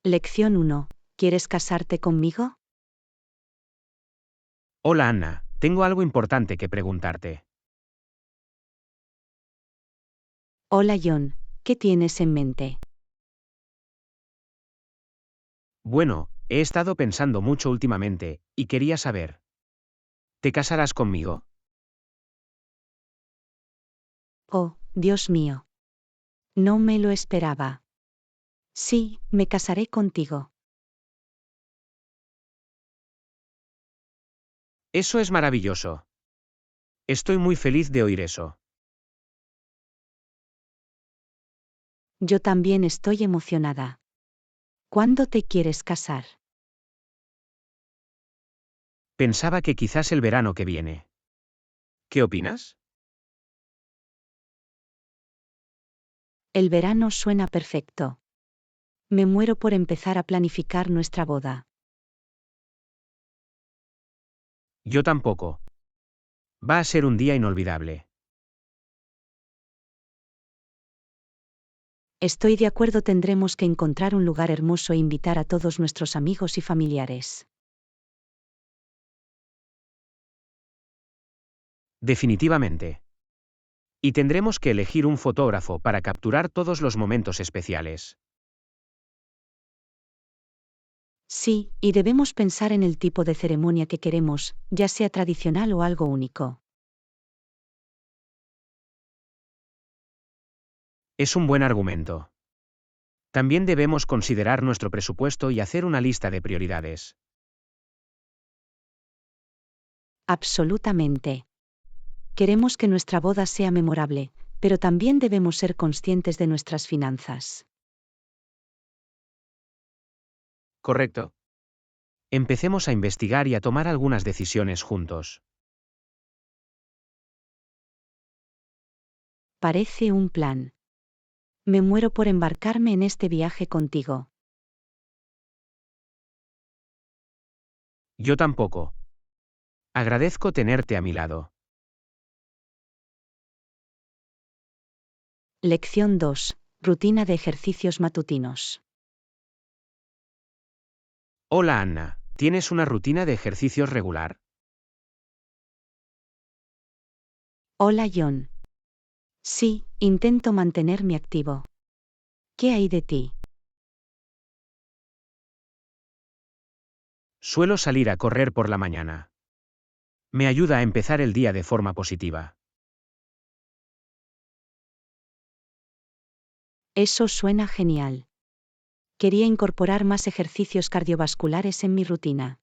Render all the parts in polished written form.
Lección 1. ¿Quieres casarte conmigo? Hola Anna, tengo algo importante que preguntarte. Hola John, ¿qué tienes en mente? Bueno, he estado pensando mucho últimamente, y quería saber. ¿Te casarás conmigo? Oh, Dios mío. No me lo esperaba. Sí, me casaré contigo. Eso es maravilloso. Estoy muy feliz de oír eso. Yo también estoy emocionada. ¿Cuándo te quieres casar? Pensaba que quizás el verano que viene. ¿Qué opinas? El verano suena perfecto. Me muero por empezar a planificar nuestra boda. Yo tampoco. Va a ser un día inolvidable. Estoy de acuerdo, tendremos que encontrar un lugar hermoso e invitar a todos nuestros amigos y familiares. Definitivamente. Y tendremos que elegir un fotógrafo para capturar todos los momentos especiales. Sí, y debemos pensar en el tipo de ceremonia que queremos, ya sea tradicional o algo único. Es un buen argumento. También debemos considerar nuestro presupuesto y hacer una lista de prioridades. Absolutamente. Queremos que nuestra boda sea memorable, pero también debemos ser conscientes de nuestras finanzas. Correcto. Empecemos a investigar y a tomar algunas decisiones juntos. Parece un plan. Me muero por embarcarme en este viaje contigo. Yo tampoco. Agradezco tenerte a mi lado. Lección 2. Rutina de ejercicios matutinos. Hola Anna, ¿tienes una rutina de ejercicios regular? Hola John. Sí, intento mantenerme activo. ¿Qué hay de ti? Suelo salir a correr por la mañana. Me ayuda a empezar el día de forma positiva. Eso suena genial. Quería incorporar más ejercicios cardiovasculares en mi rutina.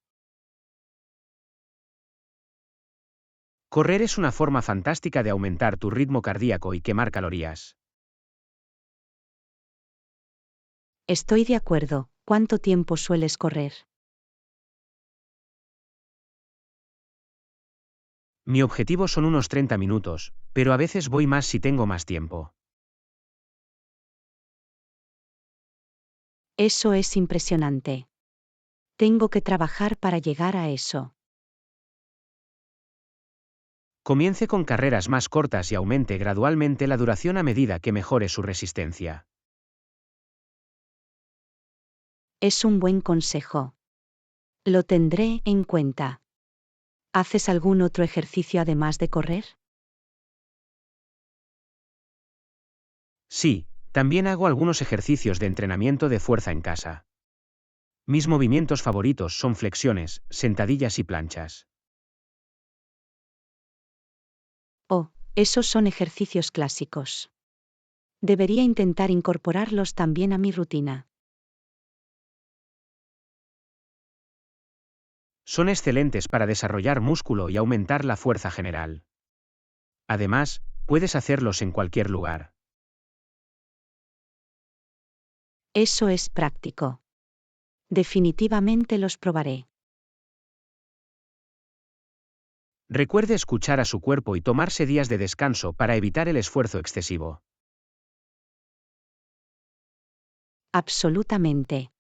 Correr es una forma fantástica de aumentar tu ritmo cardíaco y quemar calorías. Estoy de acuerdo. ¿Cuánto tiempo sueles correr? Mi objetivo son unos 30 minutos, pero a veces voy más si tengo más tiempo. Eso es impresionante. Tengo que trabajar para llegar a eso. Comience con carreras más cortas y aumente gradualmente la duración a medida que mejore su resistencia. Es un buen consejo. Lo tendré en cuenta. ¿Haces algún otro ejercicio además de correr? Sí, también hago algunos ejercicios de entrenamiento de fuerza en casa. Mis movimientos favoritos son flexiones, sentadillas y planchas. Oh, esos son ejercicios clásicos. Debería intentar incorporarlos también a mi rutina. Son excelentes para desarrollar músculo y aumentar la fuerza general. Además, puedes hacerlos en cualquier lugar. Eso es práctico. Definitivamente los probaré. Recuerde escuchar a su cuerpo y tomarse días de descanso para evitar el esfuerzo excesivo. Absolutamente.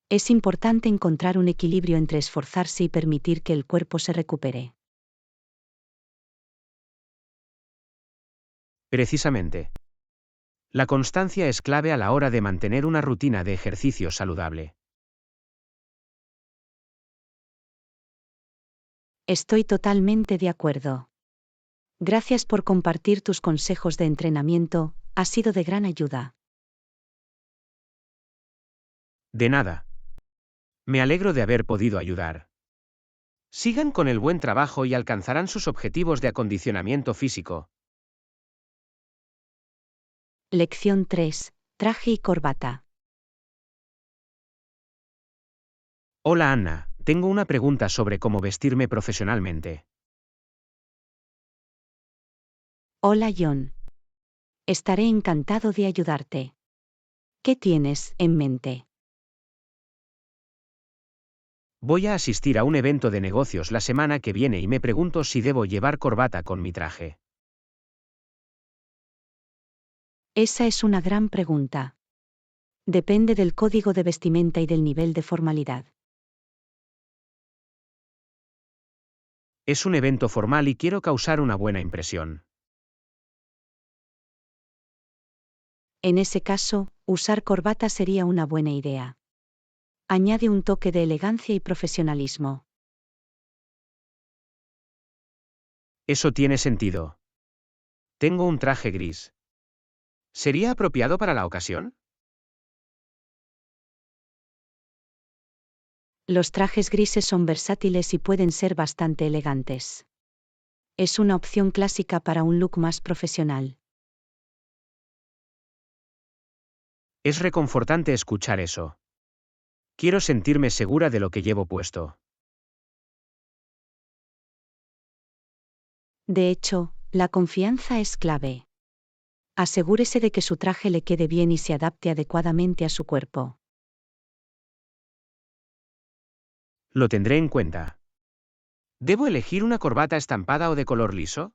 Es importante encontrar un equilibrio entre esforzarse y permitir que el cuerpo se recupere. Precisamente. La constancia es clave a la hora de mantener una rutina de ejercicio saludable. Estoy totalmente de acuerdo. Gracias por compartir tus consejos de entrenamiento, ha sido de gran ayuda. De nada. Me alegro de haber podido ayudar. Sigan con el buen trabajo y alcanzarán sus objetivos de acondicionamiento físico. Lección 3. Traje y corbata. Hola Anna, tengo una pregunta sobre cómo vestirme profesionalmente. Hola John. Estaré encantado de ayudarte. ¿Qué tienes en mente? Voy a asistir a un evento de negocios la semana que viene y me pregunto si debo llevar corbata con mi traje. Esa es una gran pregunta. Depende del código de vestimenta y del nivel de formalidad. Es un evento formal y quiero causar una buena impresión. En ese caso, usar corbata sería una buena idea. Añade un toque de elegancia y profesionalismo. Eso tiene sentido. Tengo un traje gris. ¿Sería apropiado para la ocasión? Los trajes grises son versátiles y pueden ser bastante elegantes. Es una opción clásica para un look más profesional. Es reconfortante escuchar eso. Quiero sentirme segura de lo que llevo puesto. De hecho, la confianza es clave. Asegúrese de que su traje le quede bien y se adapte adecuadamente a su cuerpo. Lo tendré en cuenta. ¿Debo elegir una corbata estampada o de color liso?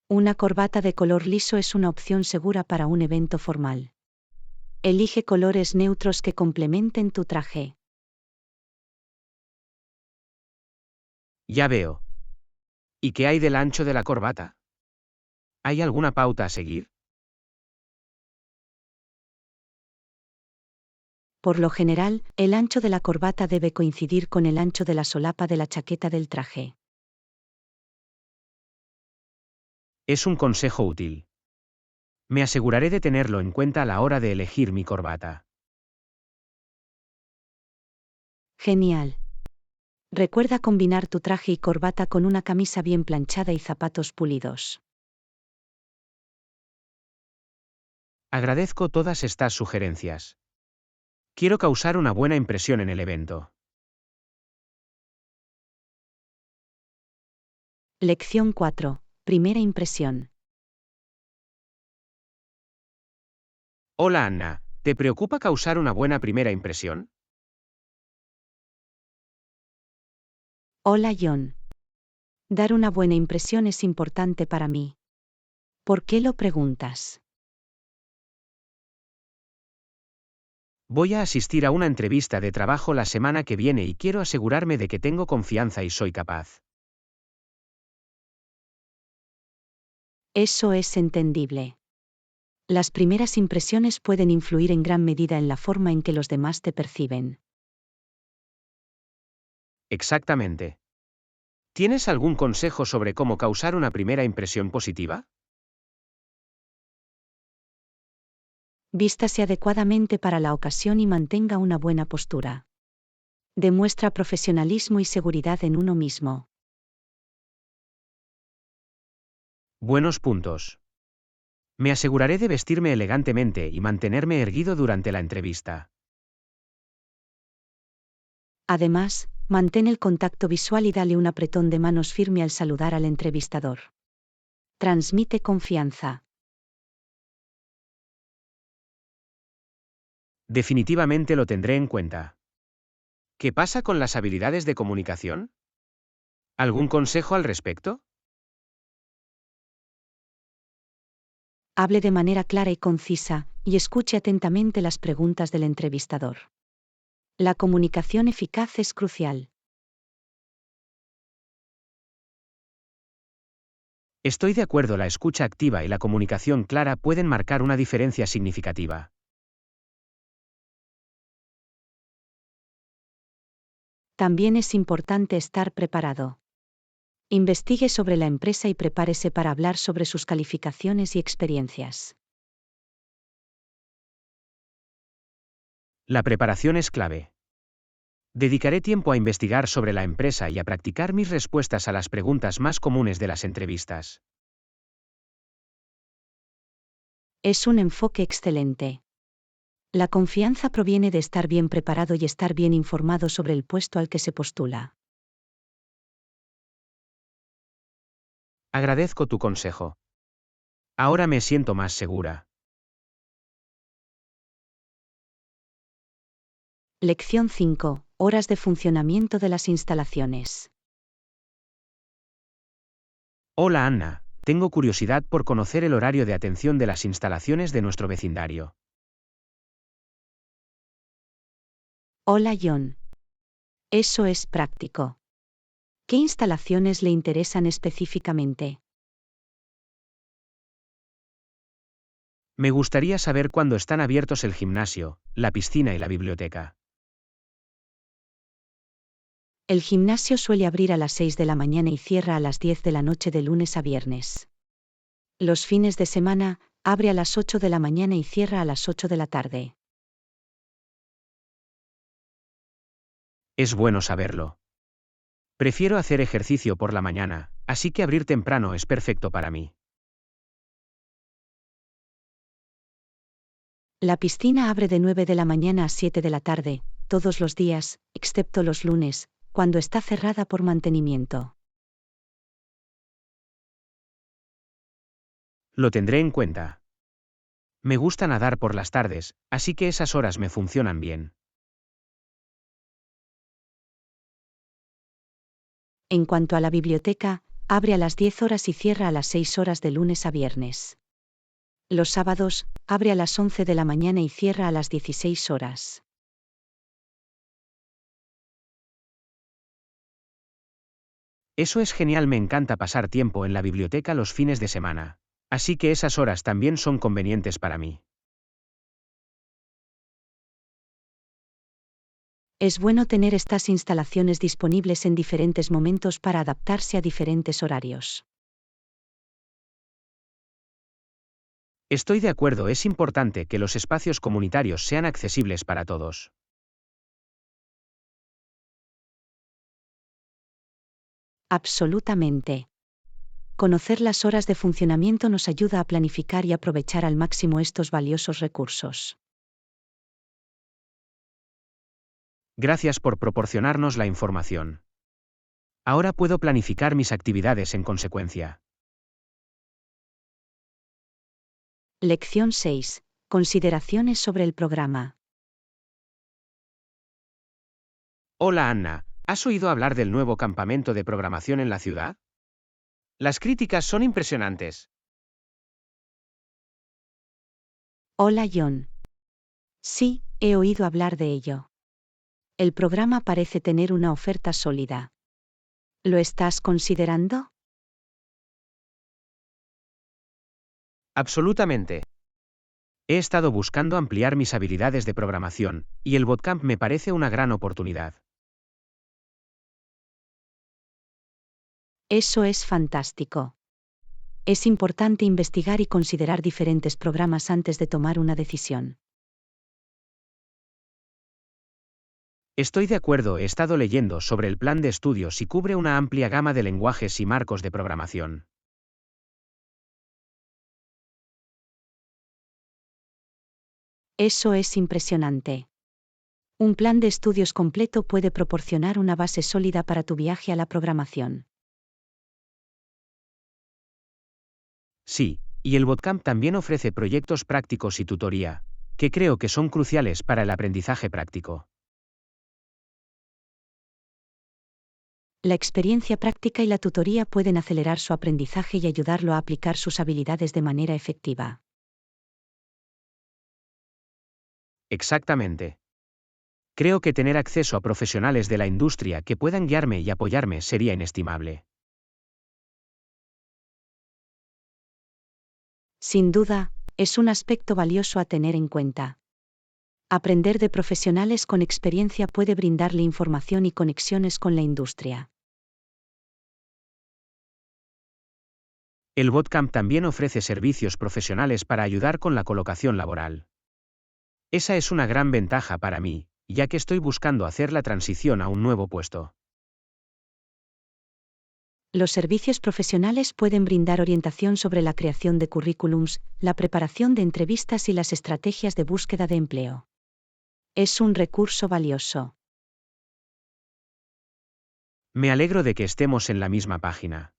Una corbata de color liso es una opción segura para un evento formal. Elige colores neutros que complementen tu traje. Ya veo. ¿Y qué hay del ancho de la corbata? ¿Hay alguna pauta a seguir? Por lo general, el ancho de la corbata debe coincidir con el ancho de la solapa de la chaqueta del traje. Es un consejo útil. Me aseguraré de tenerlo en cuenta a la hora de elegir mi corbata. Genial. Recuerda combinar tu traje y corbata con una camisa bien planchada y zapatos pulidos. Agradezco todas estas sugerencias. Quiero causar una buena impresión en el evento. Lección 4. Primera impresión. Hola Anna, ¿te preocupa causar una buena primera impresión? Hola John. Dar una buena impresión es importante para mí. ¿Por qué lo preguntas? Voy a asistir a una entrevista de trabajo la semana que viene y quiero asegurarme de que tengo confianza y soy capaz. Eso es entendible. Las primeras impresiones pueden influir en gran medida en la forma en que los demás te perciben. Exactamente. ¿Tienes algún consejo sobre cómo causar una primera impresión positiva? Vístase adecuadamente para la ocasión y mantenga una buena postura. Demuestra profesionalismo y seguridad en uno mismo. Buenos puntos. Me aseguraré de vestirme elegantemente y mantenerme erguido durante la entrevista. Además, mantén el contacto visual y dale un apretón de manos firme al saludar al entrevistador. Transmite confianza. Definitivamente lo tendré en cuenta. ¿Qué pasa con las habilidades de comunicación? ¿Algún consejo al respecto? Hable de manera clara y concisa, y escuche atentamente las preguntas del entrevistador. La comunicación eficaz es crucial. Estoy de acuerdo, la escucha activa y la comunicación clara pueden marcar una diferencia significativa. También es importante estar preparado. Investigue sobre la empresa y prepárese para hablar sobre sus calificaciones y experiencias. La preparación es clave. Dedicaré tiempo a investigar sobre la empresa y a practicar mis respuestas a las preguntas más comunes de las entrevistas. Es un enfoque excelente. La confianza proviene de estar bien preparado y estar bien informado sobre el puesto al que se postula. Agradezco tu consejo. Ahora me siento más segura. Lección 5. Horas de funcionamiento de las instalaciones. Hola Anna, tengo curiosidad por conocer el horario de atención de las instalaciones de nuestro vecindario. Hola John. Eso es práctico. ¿Qué instalaciones le interesan específicamente? Me gustaría saber cuándo están abiertos el gimnasio, la piscina y la biblioteca. El gimnasio suele abrir a las 6 de la mañana y cierra a las 10 de la noche de lunes a viernes. Los fines de semana, abre a las 8 de la mañana y cierra a las 8 de la tarde. Es bueno saberlo. Prefiero hacer ejercicio por la mañana, así que abrir temprano es perfecto para mí. La piscina abre de 9 de la mañana a 7 de la tarde, todos los días, excepto los lunes, cuando está cerrada por mantenimiento. Lo tendré en cuenta. Me gusta nadar por las tardes, así que esas horas me funcionan bien. En cuanto a la biblioteca, abre a las 10 horas y cierra a las 6 horas de lunes a viernes. Los sábados, abre a las 11 de la mañana y cierra a las 16 horas. Eso es genial, me encanta pasar tiempo en la biblioteca los fines de semana. Así que esas horas también son convenientes para mí. Es bueno tener estas instalaciones disponibles en diferentes momentos para adaptarse a diferentes horarios. Estoy de acuerdo, es importante que los espacios comunitarios sean accesibles para todos. Absolutamente. Conocer las horas de funcionamiento nos ayuda a planificar y aprovechar al máximo estos valiosos recursos. Gracias por proporcionarnos la información. Ahora puedo planificar mis actividades en consecuencia. Lección 6. Consideraciones sobre el programa. Hola Anna, ¿has oído hablar del nuevo campamento de programación en la ciudad? Las críticas son impresionantes. Hola John. Sí, he oído hablar de ello. El programa parece tener una oferta sólida. ¿Lo estás considerando? Absolutamente. He estado buscando ampliar mis habilidades de programación, y el bootcamp me parece una gran oportunidad. Eso es fantástico. Es importante investigar y considerar diferentes programas antes de tomar una decisión. Estoy de acuerdo, he estado leyendo sobre el plan de estudios y cubre una amplia gama de lenguajes y marcos de programación. Eso es impresionante. Un plan de estudios completo puede proporcionar una base sólida para tu viaje a la programación. Sí, y el bootcamp también ofrece proyectos prácticos y tutoría, que creo que son cruciales para el aprendizaje práctico. La experiencia práctica y la tutoría pueden acelerar su aprendizaje y ayudarlo a aplicar sus habilidades de manera efectiva. Exactamente. Creo que tener acceso a profesionales de la industria que puedan guiarme y apoyarme sería inestimable. Sin duda, es un aspecto valioso a tener en cuenta. Aprender de profesionales con experiencia puede brindarle información y conexiones con la industria. El Bootcamp también ofrece servicios profesionales para ayudar con la colocación laboral. Esa es una gran ventaja para mí, ya que estoy buscando hacer la transición a un nuevo puesto. Los servicios profesionales pueden brindar orientación sobre la creación de currículums, la preparación de entrevistas y las estrategias de búsqueda de empleo. Es un recurso valioso. Me alegro de que estemos en la misma página.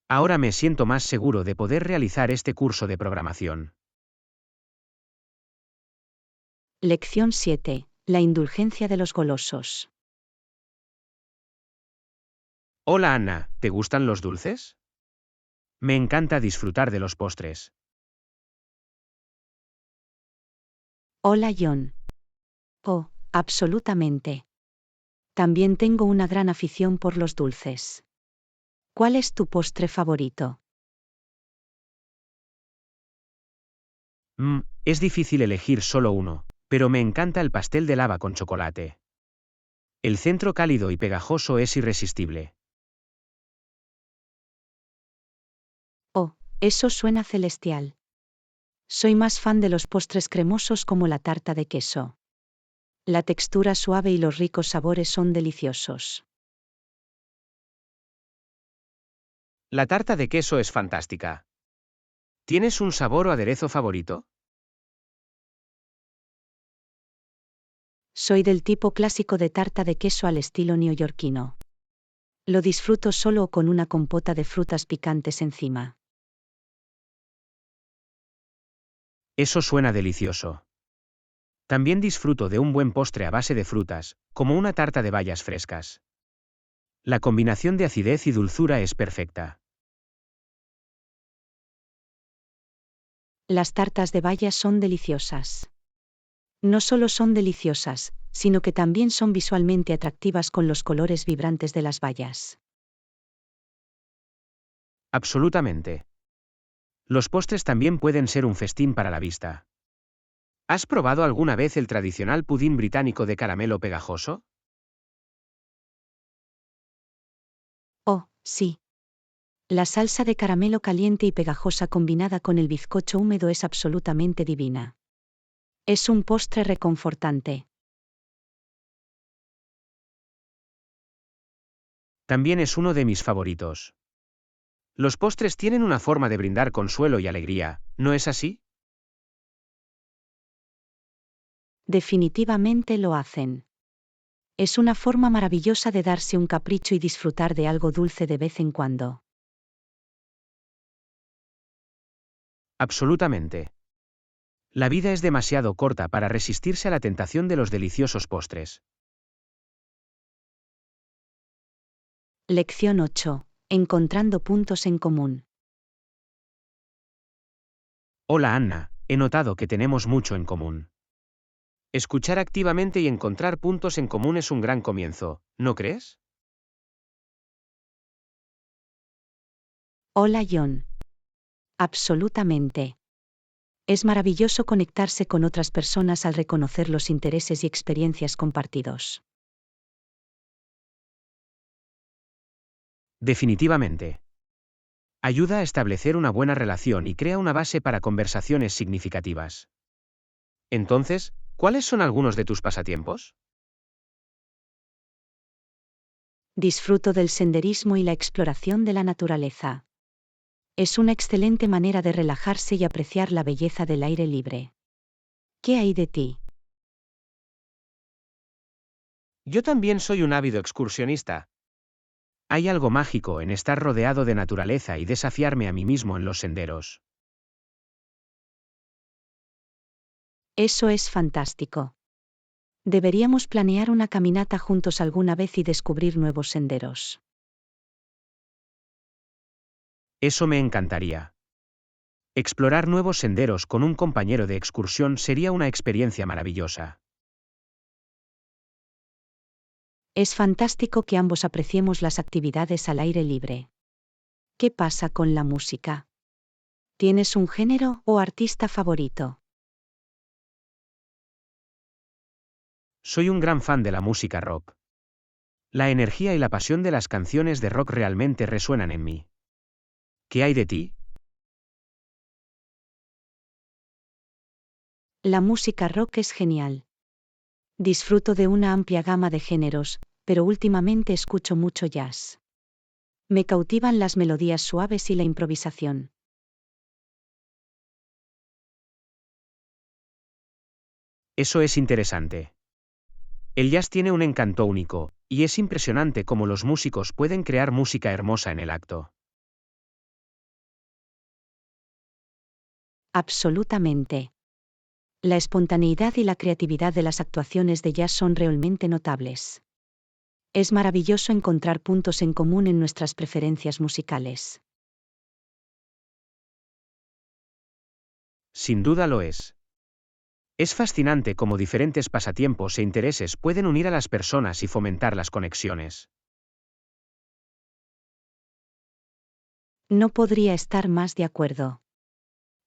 Ahora me siento más seguro de poder realizar este curso de programación. Lección 7. La indulgencia de los golosos. Hola Anna, ¿te gustan los dulces? Me encanta disfrutar de los postres. Hola John. Oh, absolutamente. También tengo una gran afición por los dulces. ¿Cuál es tu postre favorito? Es difícil elegir solo uno, pero me encanta el pastel de lava con chocolate. El centro cálido y pegajoso es irresistible. Oh, eso suena celestial. Soy más fan de los postres cremosos como la tarta de queso. La textura suave y los ricos sabores son deliciosos. La tarta de queso es fantástica. ¿Tienes un sabor o aderezo favorito? Soy del tipo clásico de tarta de queso al estilo neoyorquino. Lo disfruto solo o con una compota de frutas picantes encima. Eso suena delicioso. También disfruto de un buen postre a base de frutas, como una tarta de bayas frescas. La combinación de acidez y dulzura es perfecta. Las tartas de bayas son deliciosas. No solo son deliciosas, sino que también son visualmente atractivas con los colores vibrantes de las bayas. Absolutamente. Los postres también pueden ser un festín para la vista. ¿Has probado alguna vez el tradicional pudín británico de caramelo pegajoso? Oh, sí. La salsa de caramelo caliente y pegajosa combinada con el bizcocho húmedo es absolutamente divina. Es un postre reconfortante. También es uno de mis favoritos. Los postres tienen una forma de brindar consuelo y alegría, ¿no es así? Definitivamente lo hacen. Es una forma maravillosa de darse un capricho y disfrutar de algo dulce de vez en cuando. Absolutamente. La vida es demasiado corta para resistirse a la tentación de los deliciosos postres. Lección 8. Encontrando puntos en común. Hola Anna, he notado que tenemos mucho en común. Escuchar activamente y encontrar puntos en común es un gran comienzo, ¿no crees? Hola John. Absolutamente. Es maravilloso conectarse con otras personas al reconocer los intereses y experiencias compartidos. Definitivamente. Ayuda a establecer una buena relación y crea una base para conversaciones significativas. Entonces, ¿cuáles son algunos de tus pasatiempos? Disfruto del senderismo y la exploración de la naturaleza. Es una excelente manera de relajarse y apreciar la belleza del aire libre. ¿Qué hay de ti? Yo también soy un ávido excursionista. Hay algo mágico en estar rodeado de naturaleza y desafiarme a mí mismo en los senderos. Eso es fantástico. Deberíamos planear una caminata juntos alguna vez y descubrir nuevos senderos. Eso me encantaría. Explorar nuevos senderos con un compañero de excursión sería una experiencia maravillosa. Es fantástico que ambos apreciemos las actividades al aire libre. ¿Qué pasa con la música? ¿Tienes un género o artista favorito? Soy un gran fan de la música rock. La energía y la pasión de las canciones de rock realmente resuenan en mí. ¿Qué hay de ti? La música rock es genial. Disfruto de una amplia gama de géneros, pero últimamente escucho mucho jazz. Me cautivan las melodías suaves y la improvisación. Eso es interesante. El jazz tiene un encanto único, y es impresionante cómo los músicos pueden crear música hermosa en el acto. Absolutamente. La espontaneidad y la creatividad de las actuaciones de jazz son realmente notables. Es maravilloso encontrar puntos en común en nuestras preferencias musicales. Sin duda lo es. Es fascinante cómo diferentes pasatiempos e intereses pueden unir a las personas y fomentar las conexiones. No podría estar más de acuerdo.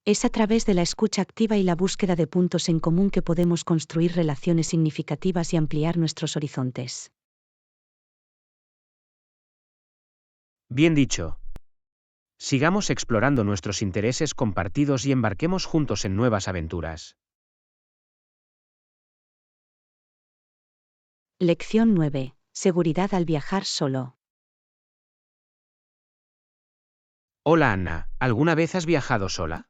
Es a través de la escucha activa y la búsqueda de puntos en común que podemos construir relaciones significativas y ampliar nuestros horizontes. Bien dicho. Sigamos explorando nuestros intereses compartidos y embarquemos juntos en nuevas aventuras. Lección 9. Seguridad al viajar solo. Hola Anna, ¿alguna vez has viajado sola?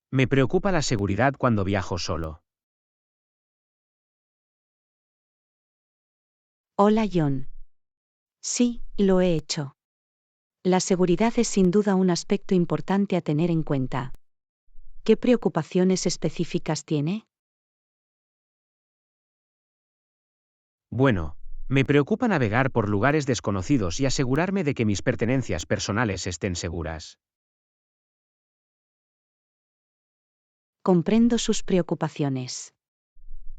Me preocupa la seguridad cuando viajo solo. Hola John. Sí, lo he hecho. La seguridad es sin duda un aspecto importante a tener en cuenta. ¿Qué preocupaciones específicas tiene? Bueno, me preocupa navegar por lugares desconocidos y asegurarme de que mis pertenencias personales estén seguras. Comprendo sus preocupaciones.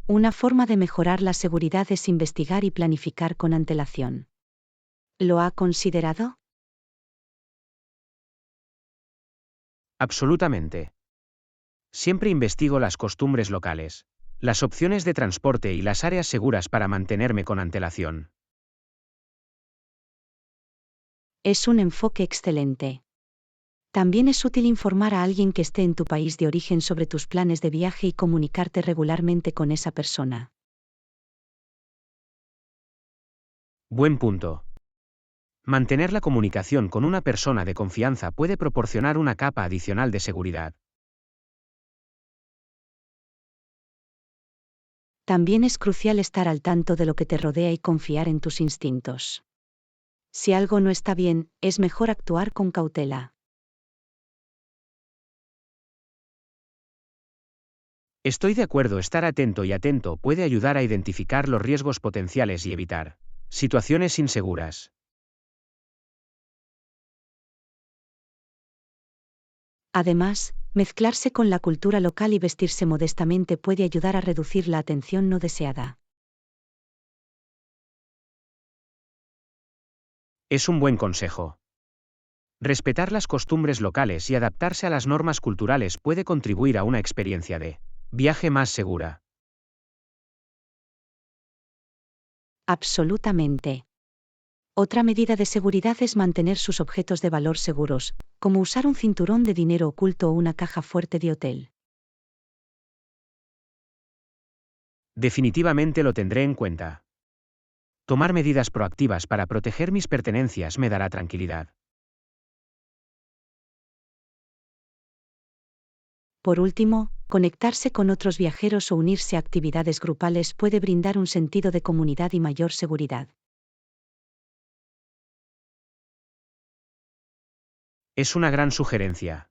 Una forma de mejorar la seguridad es investigar y planificar con antelación. ¿Lo ha considerado? Absolutamente. Siempre investigo las costumbres locales, las opciones de transporte y las áreas seguras para mantenerme con antelación. Es un enfoque excelente. También es útil informar a alguien que esté en tu país de origen sobre tus planes de viaje y comunicarte regularmente con esa persona. Buen punto. Mantener la comunicación con una persona de confianza puede proporcionar una capa adicional de seguridad. También es crucial estar al tanto de lo que te rodea y confiar en tus instintos. Si algo no está bien, es mejor actuar con cautela. Estoy de acuerdo, estar atento y atento puede ayudar a identificar los riesgos potenciales y evitar situaciones inseguras. Además, mezclarse con la cultura local y vestirse modestamente puede ayudar a reducir la atención no deseada. Es un buen consejo. Respetar las costumbres locales y adaptarse a las normas culturales puede contribuir a una experiencia de viaje más segura. Absolutamente. Otra medida de seguridad es mantener sus objetos de valor seguros, como usar un cinturón de dinero oculto o una caja fuerte de hotel. Definitivamente lo tendré en cuenta. Tomar medidas proactivas para proteger mis pertenencias me dará tranquilidad. Por último, conectarse con otros viajeros o unirse a actividades grupales puede brindar un sentido de comunidad y mayor seguridad. Es una gran sugerencia.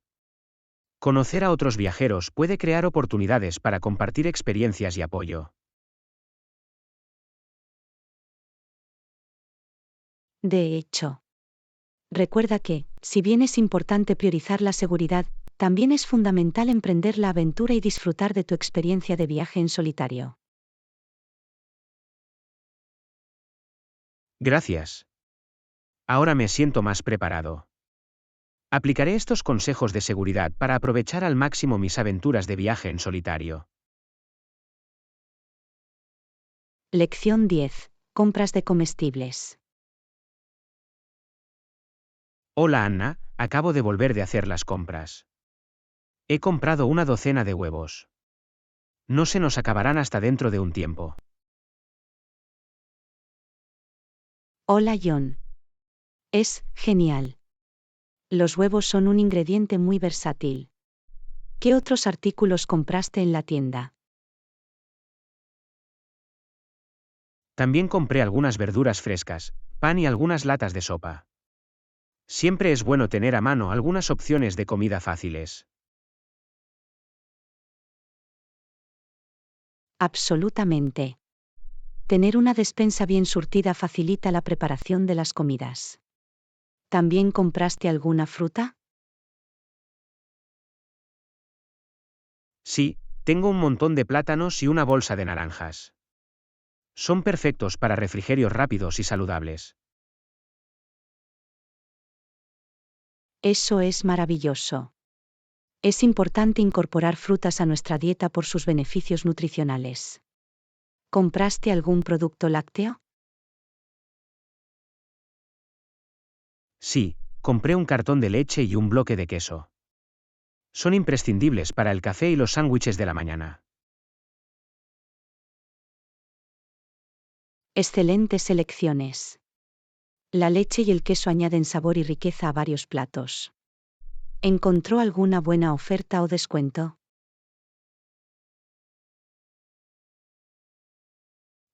Conocer a otros viajeros puede crear oportunidades para compartir experiencias y apoyo. De hecho, recuerda que, si bien es importante priorizar la seguridad, también es fundamental emprender la aventura y disfrutar de tu experiencia de viaje en solitario. Gracias. Ahora me siento más preparado. Aplicaré estos consejos de seguridad para aprovechar al máximo mis aventuras de viaje en solitario. Lección 10. Compras de comestibles. Hola Anna, acabo de volver de hacer las compras. He comprado una docena de huevos. No se nos acabarán hasta dentro de un tiempo. Hola John. Es genial. Los huevos son un ingrediente muy versátil. ¿Qué otros artículos compraste en la tienda? También compré algunas verduras frescas, pan y algunas latas de sopa. Siempre es bueno tener a mano algunas opciones de comida fáciles. Absolutamente. Tener una despensa bien surtida facilita la preparación de las comidas. ¿También compraste alguna fruta? Sí, tengo un montón de plátanos y una bolsa de naranjas. Son perfectos para refrigerios rápidos y saludables. Eso es maravilloso. Es importante incorporar frutas a nuestra dieta por sus beneficios nutricionales. ¿Compraste algún producto lácteo? Sí, compré un cartón de leche y un bloque de queso. Son imprescindibles para el café y los sándwiches de la mañana. Excelentes elecciones. La leche y el queso añaden sabor y riqueza a varios platos. ¿Encontró alguna buena oferta o descuento?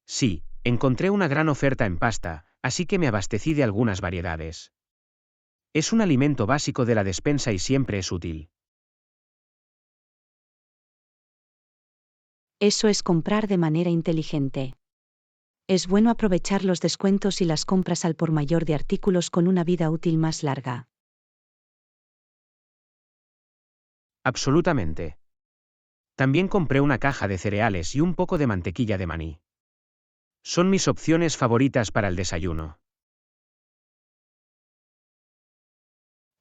Sí, encontré una gran oferta en pasta, así que me abastecí de algunas variedades. Es un alimento básico de la despensa y siempre es útil. Eso es comprar de manera inteligente. Es bueno aprovechar los descuentos y las compras al por mayor de artículos con una vida útil más larga. Absolutamente. También compré una caja de cereales y un poco de mantequilla de maní. Son mis opciones favoritas para el desayuno.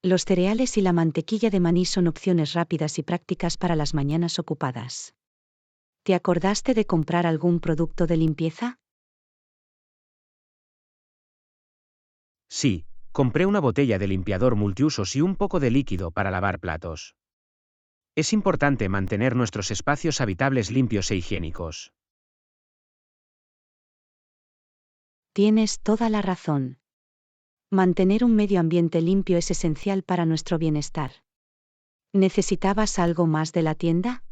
Los cereales y la mantequilla de maní son opciones rápidas y prácticas para las mañanas ocupadas. ¿Te acordaste de comprar algún producto de limpieza? Sí, compré una botella de limpiador multiusos y un poco de líquido para lavar platos. Es importante mantener nuestros espacios habitables limpios e higiénicos. Tienes toda la razón. Mantener un medio ambiente limpio es esencial para nuestro bienestar. ¿Necesitabas algo más de la tienda?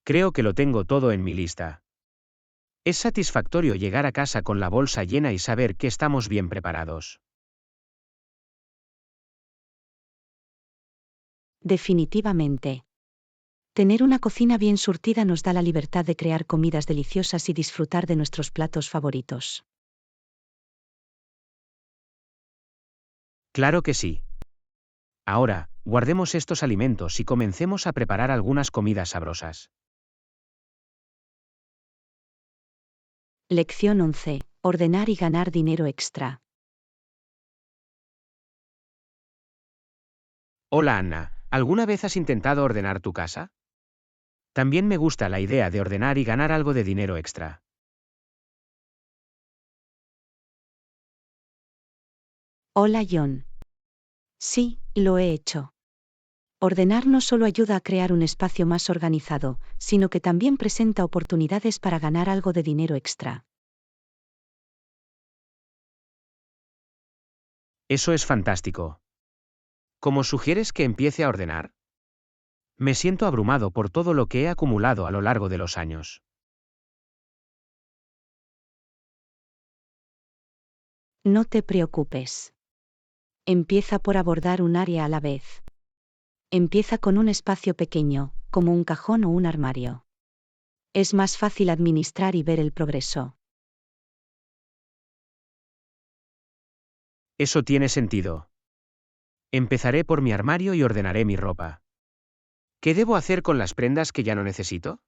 Creo que lo tengo todo en mi lista. Es satisfactorio llegar a casa con la bolsa llena y saber que estamos bien preparados. Definitivamente. Tener una cocina bien surtida nos da la libertad de crear comidas deliciosas y disfrutar de nuestros platos favoritos. Claro que sí. Ahora, guardemos estos alimentos y comencemos a preparar algunas comidas sabrosas. Lección 11. Ordenar y ganar dinero extra. Hola Anna, ¿alguna vez has intentado ordenar tu casa? También me gusta la idea de ordenar y ganar algo de dinero extra. Hola John. Sí, lo he hecho. Ordenar no solo ayuda a crear un espacio más organizado, sino que también presenta oportunidades para ganar algo de dinero extra. Eso es fantástico. ¿Cómo sugieres que empiece a ordenar? Me siento abrumado por todo lo que he acumulado a lo largo de los años. No te preocupes. Empieza por abordar un área a la vez. Empieza con un espacio pequeño, como un cajón o un armario. Es más fácil administrar y ver el progreso. Eso tiene sentido. Empezaré por mi armario y ordenaré mi ropa. ¿Qué debo hacer con las prendas que ya no necesito?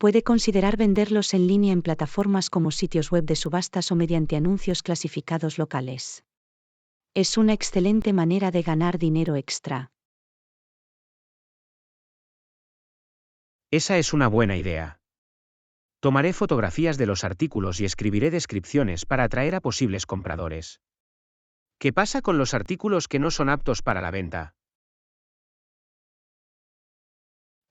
Puede considerar venderlos en línea en plataformas como sitios web de subastas o mediante anuncios clasificados locales. Es una excelente manera de ganar dinero extra. Esa es una buena idea. Tomaré fotografías de los artículos y escribiré descripciones para atraer a posibles compradores. ¿Qué pasa con los artículos que no son aptos para la venta?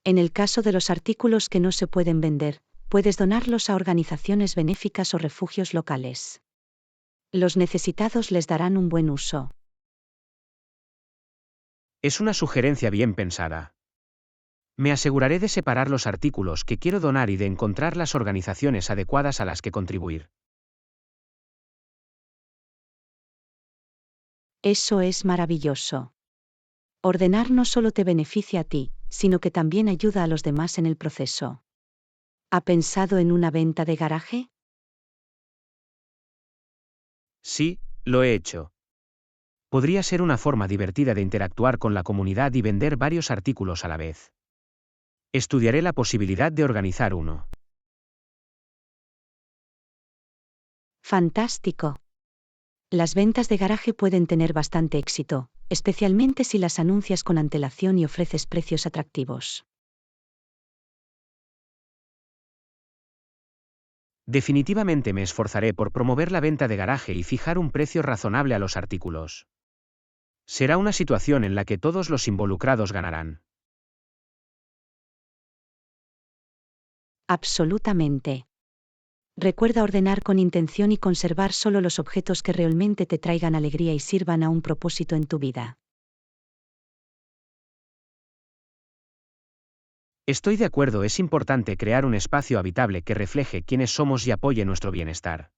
En el caso de los artículos que no se pueden vender, puedes donarlos a organizaciones benéficas o refugios locales. Los necesitados les darán un buen uso. Es una sugerencia bien pensada. Me aseguraré de separar los artículos que quiero donar y de encontrar las organizaciones adecuadas a las que contribuir. Eso es maravilloso. Ordenar no solo te beneficia a ti, sino que también ayuda a los demás en el proceso. ¿Ha pensado en una venta de garaje? Sí, lo he hecho. Podría ser una forma divertida de interactuar con la comunidad y vender varios artículos a la vez. Estudiaré la posibilidad de organizar uno. Fantástico. Las ventas de garaje pueden tener bastante éxito, especialmente si las anuncias con antelación y ofreces precios atractivos. Definitivamente me esforzaré por promover la venta de garaje y fijar un precio razonable a los artículos. Será una situación en la que todos los involucrados ganarán. Absolutamente. Recuerda ordenar con intención y conservar solo los objetos que realmente te traigan alegría y sirvan a un propósito en tu vida. Estoy de acuerdo, es importante crear un espacio habitable que refleje quiénes somos y apoye nuestro bienestar.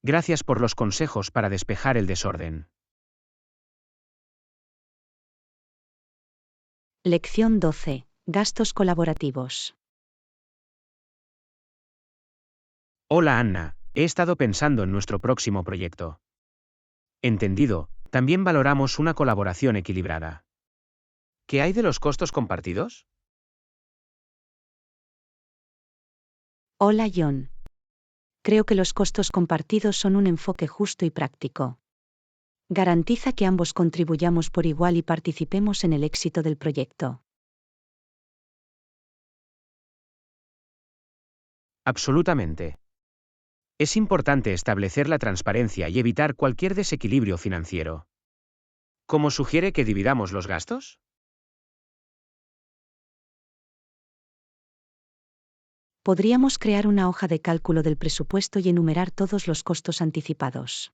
Gracias por los consejos para despejar el desorden. Lección 12. Gastos colaborativos. Hola Anna, he estado pensando en nuestro próximo proyecto. Entendido, también valoramos una colaboración equilibrada. ¿Qué hay de los costos compartidos? Hola John. Creo que los costos compartidos son un enfoque justo y práctico. Garantiza que ambos contribuyamos por igual y participemos en el éxito del proyecto. Absolutamente. Es importante establecer la transparencia y evitar cualquier desequilibrio financiero. ¿Cómo sugiere que dividamos los gastos? Podríamos crear una hoja de cálculo del presupuesto y enumerar todos los costos anticipados.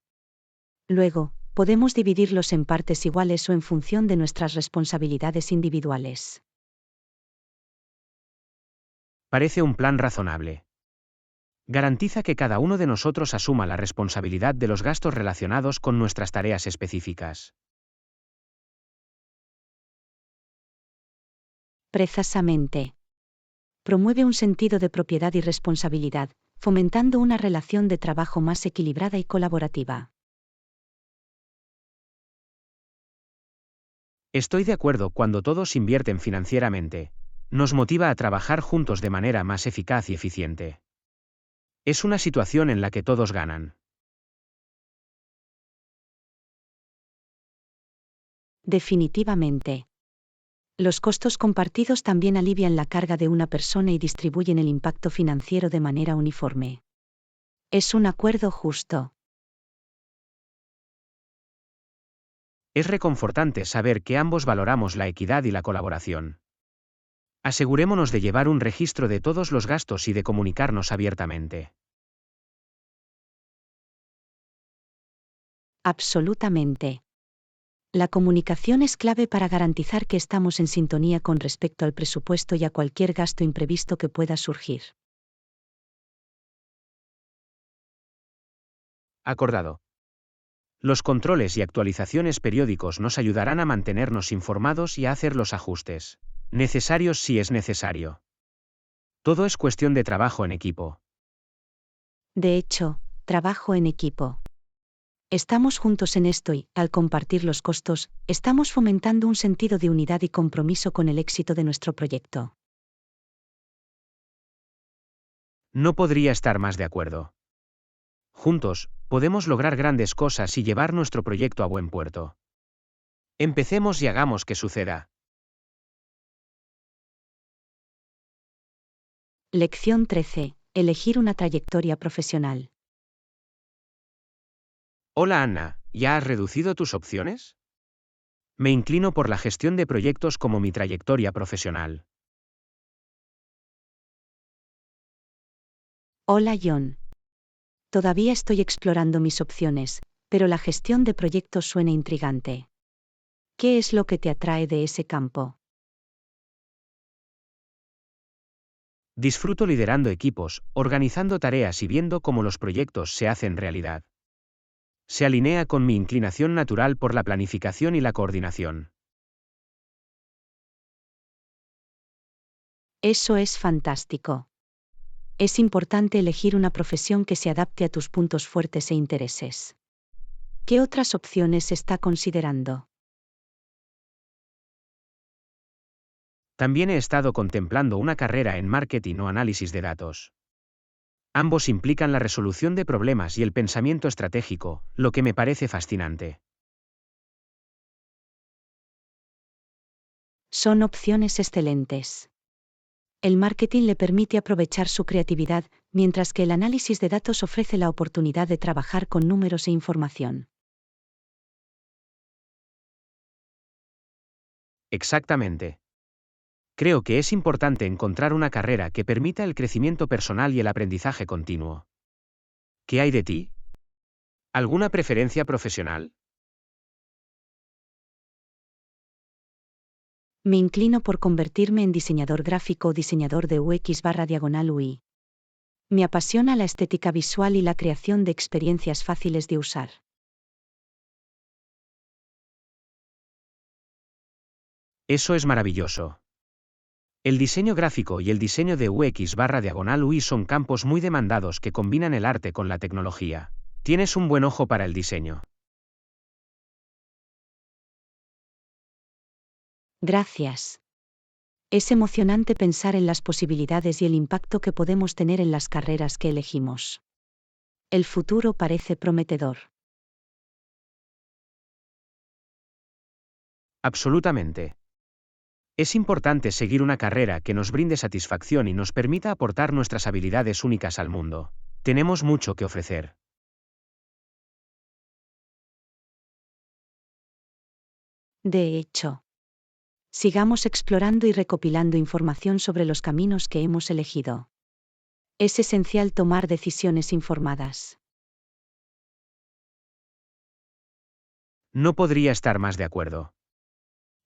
Luego, podemos dividirlos en partes iguales o en función de nuestras responsabilidades individuales. Parece un plan razonable. Garantiza que cada uno de nosotros asuma la responsabilidad de los gastos relacionados con nuestras tareas específicas. Precisamente. Promueve un sentido de propiedad y responsabilidad, fomentando una relación de trabajo más equilibrada y colaborativa. Estoy de acuerdo, cuando todos invierten financieramente, nos motiva a trabajar juntos de manera más eficaz y eficiente. Es una situación en la que todos ganan. Definitivamente. Los costos compartidos también alivian la carga de una persona y distribuyen el impacto financiero de manera uniforme. Es un acuerdo justo. Es reconfortante saber que ambos valoramos la equidad y la colaboración. Asegurémonos de llevar un registro de todos los gastos y de comunicarnos abiertamente. Absolutamente. La comunicación es clave para garantizar que estamos en sintonía con respecto al presupuesto y a cualquier gasto imprevisto que pueda surgir. Acordado. Los controles y actualizaciones periódicos nos ayudarán a mantenernos informados y a hacer los ajustes necesarios si es necesario. Todo es cuestión de trabajo en equipo. De hecho, trabajo en equipo. Estamos juntos en esto y, al compartir los costos, estamos fomentando un sentido de unidad y compromiso con el éxito de nuestro proyecto. No podría estar más de acuerdo. Juntos, podemos lograr grandes cosas y llevar nuestro proyecto a buen puerto. Empecemos y hagamos que suceda. Lección 13. Elegir una trayectoria profesional. Hola Anna, ¿ya has reducido tus opciones? Me inclino por la gestión de proyectos como mi trayectoria profesional. Hola John. Todavía estoy explorando mis opciones, pero la gestión de proyectos suena intrigante. ¿Qué es lo que te atrae de ese campo? Disfruto liderando equipos, organizando tareas y viendo cómo los proyectos se hacen realidad. Se alinea con mi inclinación natural por la planificación y la coordinación. Eso es fantástico. Es importante elegir una profesión que se adapte a tus puntos fuertes e intereses. ¿Qué otras opciones está considerando? También he estado contemplando una carrera en marketing o análisis de datos. Ambos implican la resolución de problemas y el pensamiento estratégico, lo que me parece fascinante. Son opciones excelentes. El marketing le permite aprovechar su creatividad, mientras que el análisis de datos ofrece la oportunidad de trabajar con números e información. Exactamente. Creo que es importante encontrar una carrera que permita el crecimiento personal y el aprendizaje continuo. ¿Qué hay de ti? ¿Alguna preferencia profesional? Me inclino por convertirme en diseñador gráfico o diseñador de UX/UI. Me apasiona la estética visual y la creación de experiencias fáciles de usar. Eso es maravilloso. El diseño gráfico y el diseño de UX/UI son campos muy demandados que combinan el arte con la tecnología. Tienes un buen ojo para el diseño. Gracias. Es emocionante pensar en las posibilidades y el impacto que podemos tener en las carreras que elegimos. El futuro parece prometedor. Absolutamente. Es importante seguir una carrera que nos brinde satisfacción y nos permita aportar nuestras habilidades únicas al mundo. Tenemos mucho que ofrecer. De hecho, sigamos explorando y recopilando información sobre los caminos que hemos elegido. Es esencial tomar decisiones informadas. No podría estar más de acuerdo.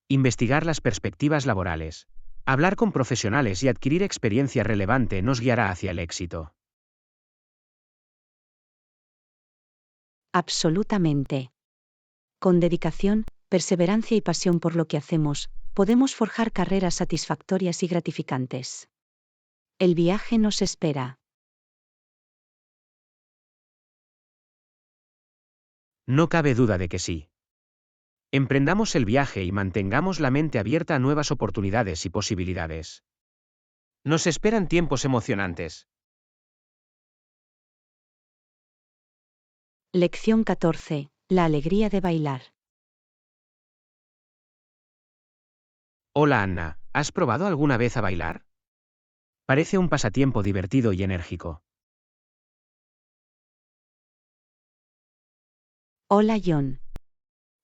Investigar las perspectivas laborales, hablar con profesionales y adquirir experiencia relevante nos guiará hacia el éxito. Absolutamente. Con dedicación, perseverancia y pasión por lo que hacemos, podemos forjar carreras satisfactorias y gratificantes. El viaje nos espera. No cabe duda de que sí. Emprendamos el viaje y mantengamos la mente abierta a nuevas oportunidades y posibilidades. Nos esperan tiempos emocionantes. Lección 14. La alegría de bailar. Hola Anna, ¿has probado alguna vez a bailar? Parece un pasatiempo divertido y enérgico. Hola John.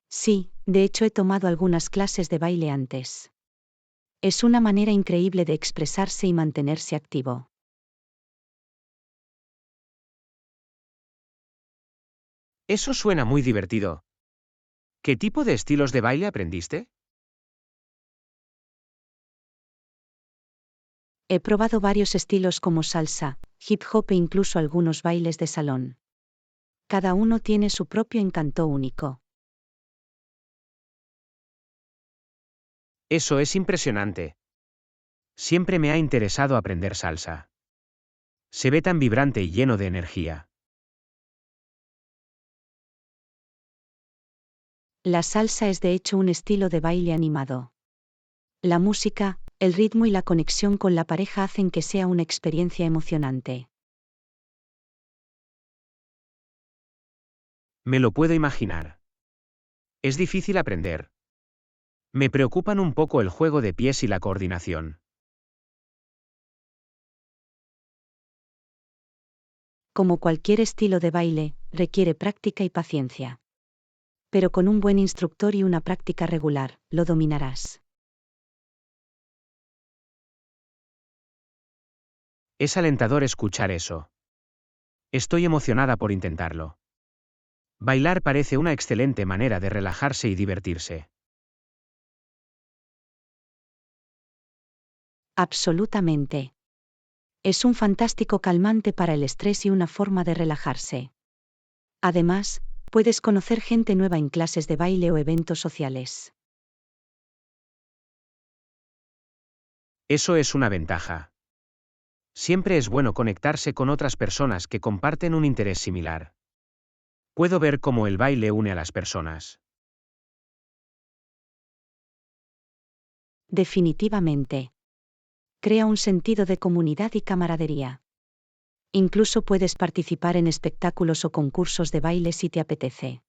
Sí, de hecho he tomado algunas clases de baile antes. Es una manera increíble de expresarse y mantenerse activo. Eso suena muy divertido. ¿Qué tipo de estilos de baile aprendiste? He probado varios estilos como salsa, hip hop e incluso algunos bailes de salón. Cada uno tiene su propio encanto único. Eso es impresionante. Siempre me ha interesado aprender salsa. Se ve tan vibrante y lleno de energía. La salsa es de hecho un estilo de baile animado. La música, el ritmo y la conexión con la pareja hacen que sea una experiencia emocionante. Me lo puedo imaginar. Es difícil aprender. Me preocupan un poco el juego de pies y la coordinación. Como cualquier estilo de baile, requiere práctica y paciencia. Pero con un buen instructor y una práctica regular, lo dominarás. Es alentador escuchar eso. Estoy emocionada por intentarlo. Bailar parece una excelente manera de relajarse y divertirse. Absolutamente. Es un fantástico calmante para el estrés y una forma de relajarse. Además, puedes conocer gente nueva en clases de baile o eventos sociales. Eso es una ventaja. Siempre es bueno conectarse con otras personas que comparten un interés similar. Puedo ver cómo el baile une a las personas. Definitivamente. Crea un sentido de comunidad y camaradería. Incluso puedes participar en espectáculos o concursos de baile si te apetece.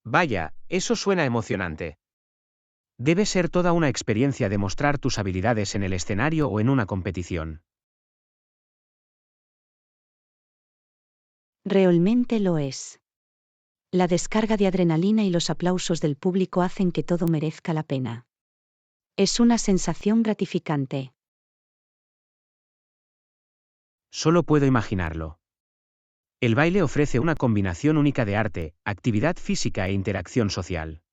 Vaya, eso suena emocionante. Debe ser toda una experiencia demostrar tus habilidades en el escenario o en una competición. Realmente lo es. La descarga de adrenalina y los aplausos del público hacen que todo merezca la pena. Es una sensación gratificante. Solo puedo imaginarlo. El baile ofrece una combinación única de arte, actividad física e interacción social.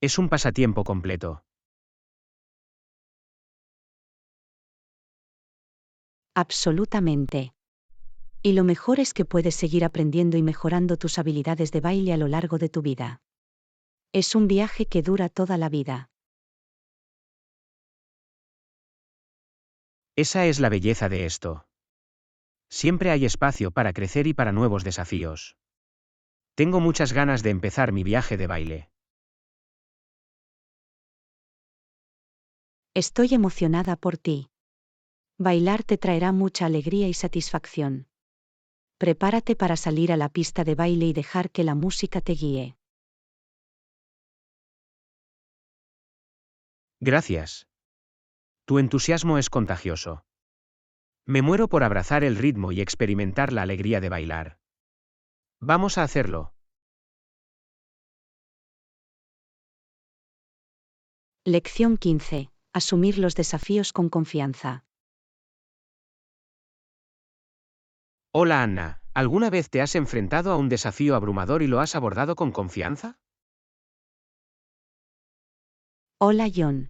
Es un pasatiempo completo. Absolutamente. Y lo mejor es que puedes seguir aprendiendo y mejorando tus habilidades de baile a lo largo de tu vida. Es un viaje que dura toda la vida. Esa es la belleza de esto. Siempre hay espacio para crecer y para nuevos desafíos. Tengo muchas ganas de empezar mi viaje de baile. Estoy emocionada por ti. Bailar te traerá mucha alegría y satisfacción. Prepárate para salir a la pista de baile y dejar que la música te guíe. Gracias. Tu entusiasmo es contagioso. Me muero por abrazar el ritmo y experimentar la alegría de bailar. Vamos a hacerlo. Lección 15. Asumir los desafíos con confianza. Hola Anna, ¿alguna vez te has enfrentado a un desafío abrumador y lo has abordado con confianza? Hola John.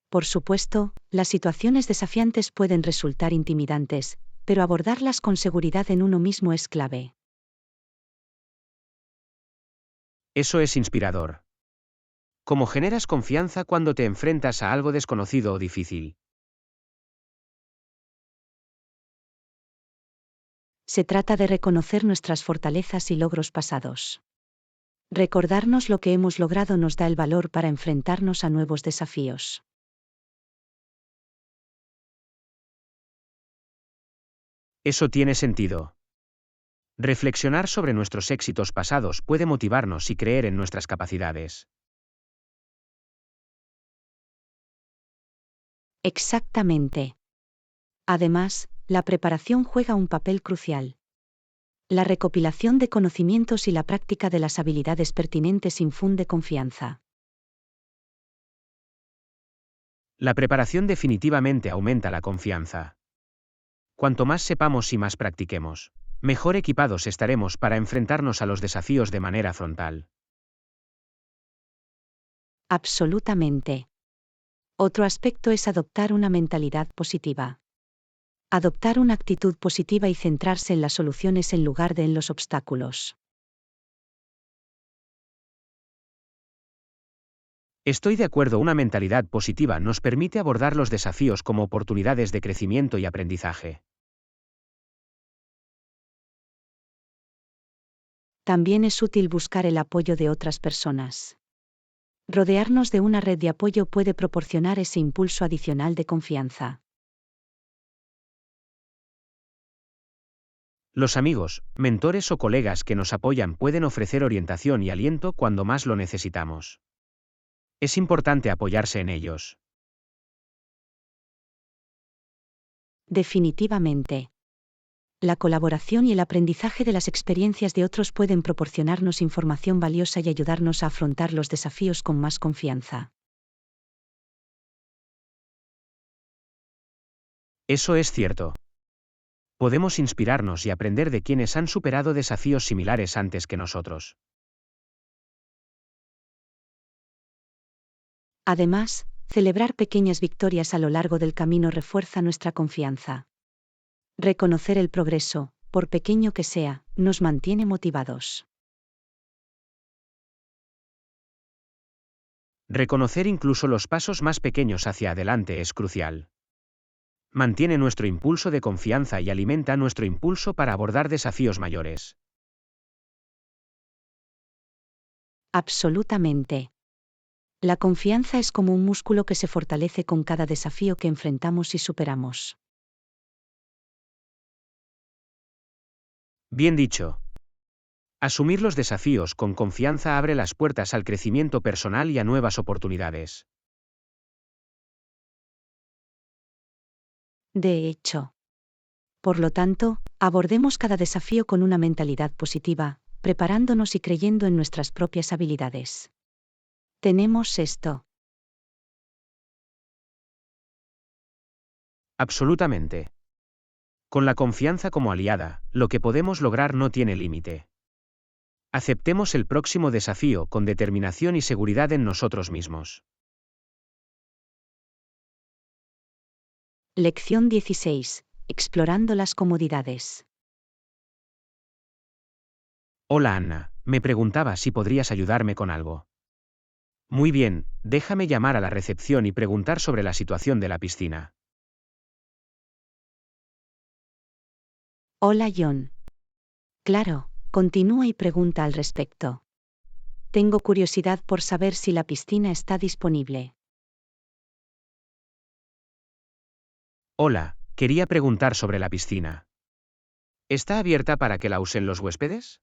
Por supuesto, las situaciones desafiantes pueden resultar intimidantes, pero abordarlas con seguridad en uno mismo es clave. Eso es inspirador. ¿Cómo generas confianza cuando te enfrentas a algo desconocido o difícil? Se trata de reconocer nuestras fortalezas y logros pasados. Recordarnos lo que hemos logrado nos da el valor para enfrentarnos a nuevos desafíos. Eso tiene sentido. Reflexionar sobre nuestros éxitos pasados puede motivarnos y creer en nuestras capacidades. Exactamente. Además, la preparación juega un papel crucial. La recopilación de conocimientos y la práctica de las habilidades pertinentes infunde confianza. La preparación definitivamente aumenta la confianza. Cuanto más sepamos y más practiquemos, mejor equipados estaremos para enfrentarnos a los desafíos de manera frontal. Absolutamente. Otro aspecto es adoptar una mentalidad positiva. Adoptar una actitud positiva y centrarse en las soluciones en lugar de en los obstáculos. Estoy de acuerdo, una mentalidad positiva nos permite abordar los desafíos como oportunidades de crecimiento y aprendizaje. También es útil buscar el apoyo de otras personas. Rodearnos de una red de apoyo puede proporcionar ese impulso adicional de confianza. Los amigos, mentores o colegas que nos apoyan pueden ofrecer orientación y aliento cuando más lo necesitamos. Es importante apoyarse en ellos. Definitivamente. La colaboración y el aprendizaje de las experiencias de otros pueden proporcionarnos información valiosa y ayudarnos a afrontar los desafíos con más confianza. Eso es cierto. Podemos inspirarnos y aprender de quienes han superado desafíos similares antes que nosotros. Además, celebrar pequeñas victorias a lo largo del camino refuerza nuestra confianza. Reconocer el progreso, por pequeño que sea, nos mantiene motivados. Reconocer incluso los pasos más pequeños hacia adelante es crucial. Mantiene nuestro impulso de confianza y alimenta nuestro impulso para abordar desafíos mayores. Absolutamente. La confianza es como un músculo que se fortalece con cada desafío que enfrentamos y superamos. Bien dicho. Asumir los desafíos con confianza abre las puertas al crecimiento personal y a nuevas oportunidades. De hecho. Por lo tanto, abordemos cada desafío con una mentalidad positiva, preparándonos y creyendo en nuestras propias habilidades. Tenemos esto. Absolutamente. Con la confianza como aliada, lo que podemos lograr no tiene límite. Aceptemos el próximo desafío con determinación y seguridad en nosotros mismos. Lección 16. Explorando las comodidades. Hola Anna, me preguntaba si podrías ayudarme con algo. Muy bien, déjame llamar a la recepción y preguntar sobre la situación de la piscina. Hola John. Claro, continúa y pregunta al respecto. Tengo curiosidad por saber si la piscina está disponible. Hola, quería preguntar sobre la piscina. ¿Está abierta para que la usen los huéspedes?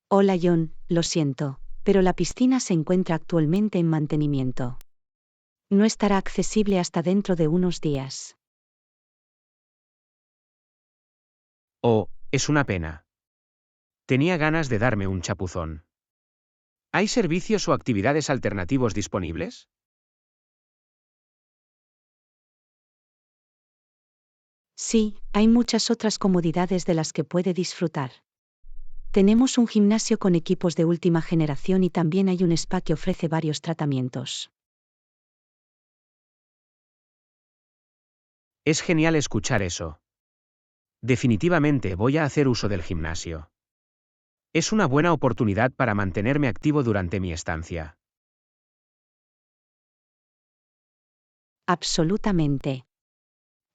Hola John, lo siento, pero la piscina se encuentra actualmente en mantenimiento. No estará accesible hasta dentro de unos días. Oh, es una pena. Tenía ganas de darme un chapuzón. ¿Hay servicios o actividades alternativos disponibles? Sí, hay muchas otras comodidades de las que puede disfrutar. Tenemos un gimnasio con equipos de última generación y también hay un spa que ofrece varios tratamientos. Es genial escuchar eso. Definitivamente voy a hacer uso del gimnasio. Es una buena oportunidad para mantenerme activo durante mi estancia. Absolutamente.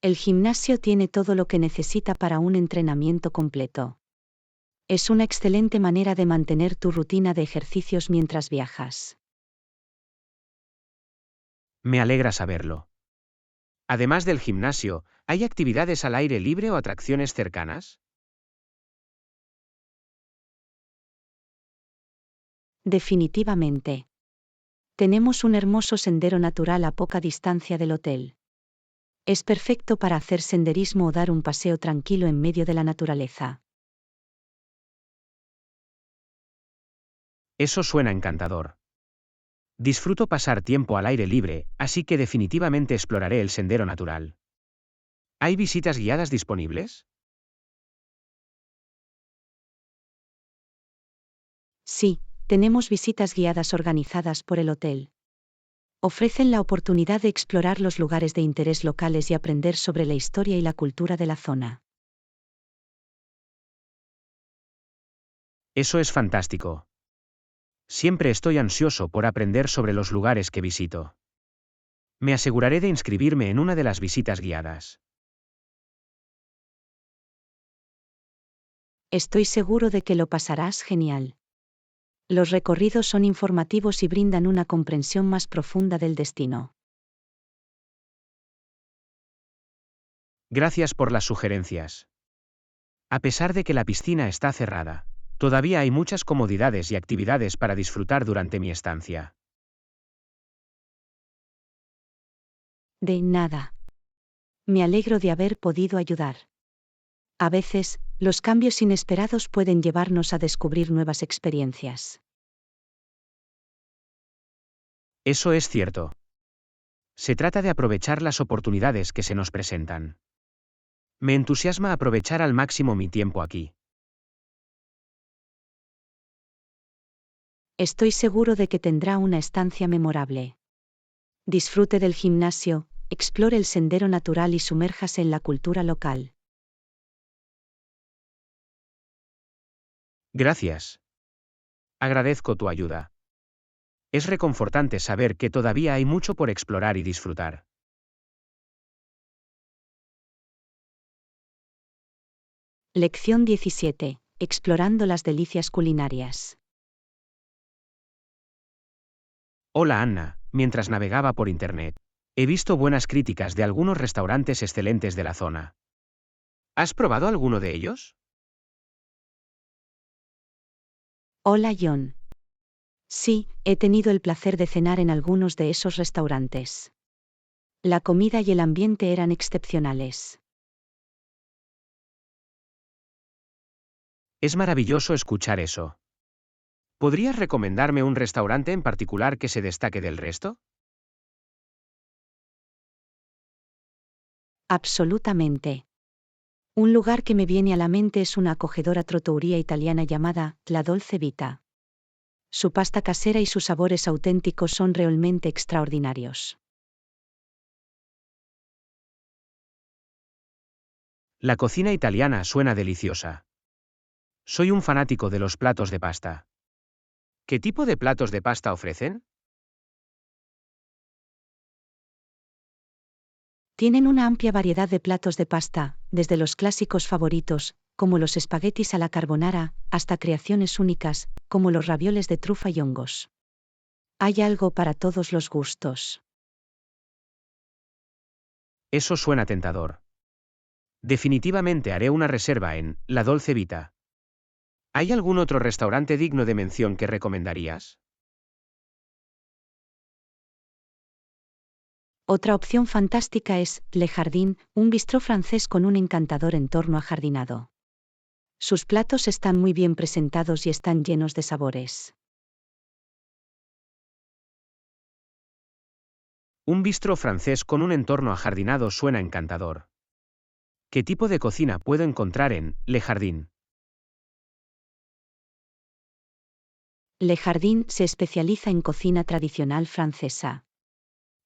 El gimnasio tiene todo lo que necesita para un entrenamiento completo. Es una excelente manera de mantener tu rutina de ejercicios mientras viajas. Me alegra saberlo. Además del gimnasio, ¿hay actividades al aire libre o atracciones cercanas? Definitivamente. Tenemos un hermoso sendero natural a poca distancia del hotel. Es perfecto para hacer senderismo o dar un paseo tranquilo en medio de la naturaleza. Eso suena encantador. Disfruto pasar tiempo al aire libre, así que definitivamente exploraré el sendero natural. ¿Hay visitas guiadas disponibles? Sí, tenemos visitas guiadas organizadas por el hotel. Ofrecen la oportunidad de explorar los lugares de interés locales y aprender sobre la historia y la cultura de la zona. Eso es fantástico. Siempre estoy ansioso por aprender sobre los lugares que visito. Me aseguraré de inscribirme en una de las visitas guiadas. Estoy seguro de que lo pasarás genial. Los recorridos son informativos y brindan una comprensión más profunda del destino. Gracias por las sugerencias. A pesar de que la piscina está cerrada, todavía hay muchas comodidades y actividades para disfrutar durante mi estancia. De nada. Me alegro de haber podido ayudar. A veces, los cambios inesperados pueden llevarnos a descubrir nuevas experiencias. Eso es cierto. Se trata de aprovechar las oportunidades que se nos presentan. Me entusiasma aprovechar al máximo mi tiempo aquí. Estoy seguro de que tendrá una estancia memorable. Disfrute del gimnasio, explore el sendero natural y sumérjase en la cultura local. Gracias. Agradezco tu ayuda. Es reconfortante saber que todavía hay mucho por explorar y disfrutar. Lección 17. Explorando las delicias culinarias. Hola Anna, mientras navegaba por internet, he visto buenas críticas de algunos restaurantes excelentes de la zona. ¿Has probado alguno de ellos? Hola John. Sí, he tenido el placer de cenar en algunos de esos restaurantes. La comida y el ambiente eran excepcionales. Es maravilloso escuchar eso. ¿Podrías recomendarme un restaurante en particular que se destaque del resto? Absolutamente. Un lugar que me viene a la mente es una acogedora trattoria italiana llamada La Dolce Vita. Su pasta casera y sus sabores auténticos son realmente extraordinarios. La cocina italiana suena deliciosa. Soy un fanático de los platos de pasta. ¿Qué tipo de platos de pasta ofrecen? Tienen una amplia variedad de platos de pasta, desde los clásicos favoritos, como los espaguetis a la carbonara, hasta creaciones únicas, como los ravioles de trufa y hongos. Hay algo para todos los gustos. Eso suena tentador. Definitivamente haré una reserva en La Dolce Vita. ¿Hay algún otro restaurante digno de mención que recomendarías? Otra opción fantástica es Le Jardin, un bistró francés con un encantador entorno ajardinado. Sus platos están muy bien presentados y están llenos de sabores. Un bistró francés con un entorno ajardinado suena encantador. ¿Qué tipo de cocina puedo encontrar en Le Jardin? Le Jardin se especializa en cocina tradicional francesa.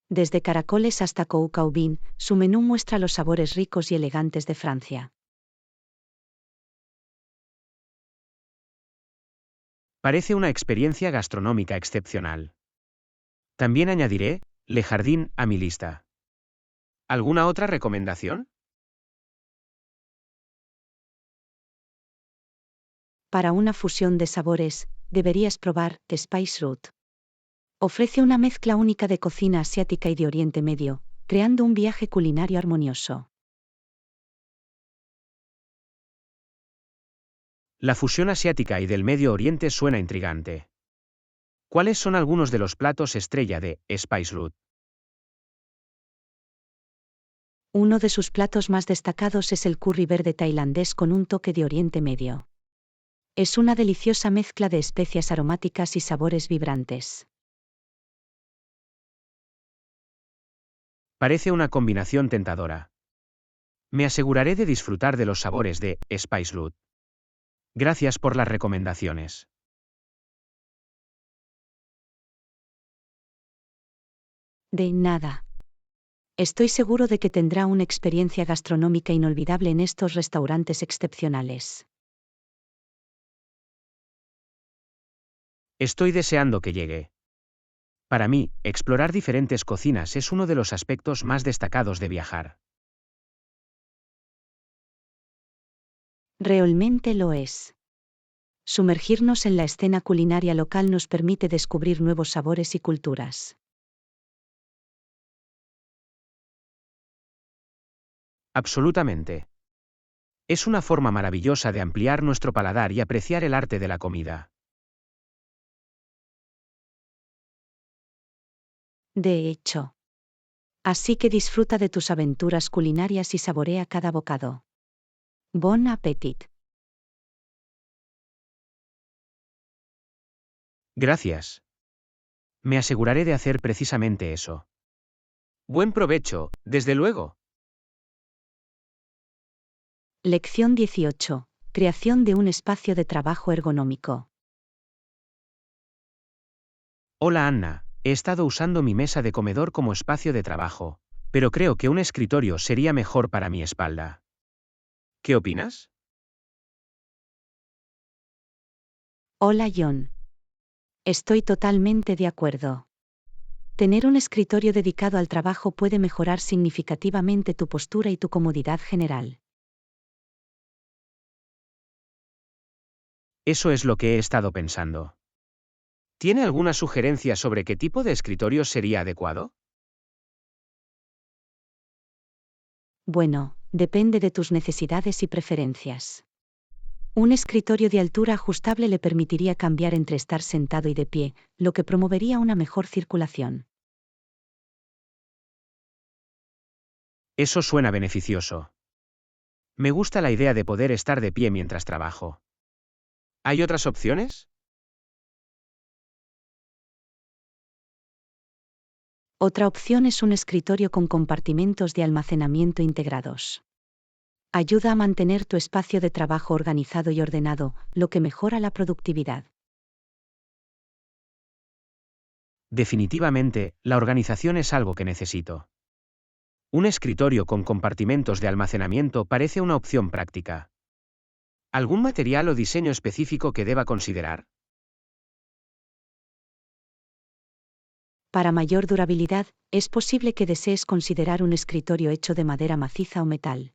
Desde caracoles hasta coq au vin, su menú muestra los sabores ricos y elegantes de Francia. Parece una experiencia gastronómica excepcional. También añadiré Le Jardin a mi lista. ¿Alguna otra recomendación? Para una fusión de sabores, deberías probar Spice Route. Ofrece una mezcla única de cocina asiática y de Oriente Medio, creando un viaje culinario armonioso. La fusión asiática y del Medio Oriente suena intrigante. ¿Cuáles son algunos de los platos estrella de Spice Route? Uno de sus platos más destacados es el curry verde tailandés con un toque de Oriente Medio. Es una deliciosa mezcla de especias aromáticas y sabores vibrantes. Parece una combinación tentadora. Me aseguraré de disfrutar de los sabores de Spice Route. Gracias por las recomendaciones. De nada. Estoy seguro de que tendrá una experiencia gastronómica inolvidable en estos restaurantes excepcionales. Estoy deseando que llegue. Para mí, explorar diferentes cocinas es uno de los aspectos más destacados de viajar. Realmente lo es. Sumergirnos en la escena culinaria local nos permite descubrir nuevos sabores y culturas. Absolutamente. Es una forma maravillosa de ampliar nuestro paladar y apreciar el arte de la comida. De hecho. Así que disfruta de tus aventuras culinarias y saborea cada bocado. Bon appétit. Gracias. Me aseguraré de hacer precisamente eso. Buen provecho, desde luego. Lección 18. Creación de un espacio de trabajo ergonómico. Hola Anna, he estado usando mi mesa de comedor como espacio de trabajo, pero creo que un escritorio sería mejor para mi espalda. ¿Qué opinas? Hola John. Estoy totalmente de acuerdo. Tener un escritorio dedicado al trabajo puede mejorar significativamente tu postura y tu comodidad general. Eso es lo que he estado pensando. ¿Tiene alguna sugerencia sobre qué tipo de escritorio sería adecuado? Bueno, depende de tus necesidades y preferencias. Un escritorio de altura ajustable le permitiría cambiar entre estar sentado y de pie, lo que promovería una mejor circulación. Eso suena beneficioso. Me gusta la idea de poder estar de pie mientras trabajo. ¿Hay otras opciones? Otra opción es un escritorio con compartimentos de almacenamiento integrados. Ayuda a mantener tu espacio de trabajo organizado y ordenado, lo que mejora la productividad. Definitivamente, la organización es algo que necesito. Un escritorio con compartimentos de almacenamiento parece una opción práctica. ¿Algún material o diseño específico que deba considerar? Para mayor durabilidad, es posible que desees considerar un escritorio hecho de madera maciza o metal.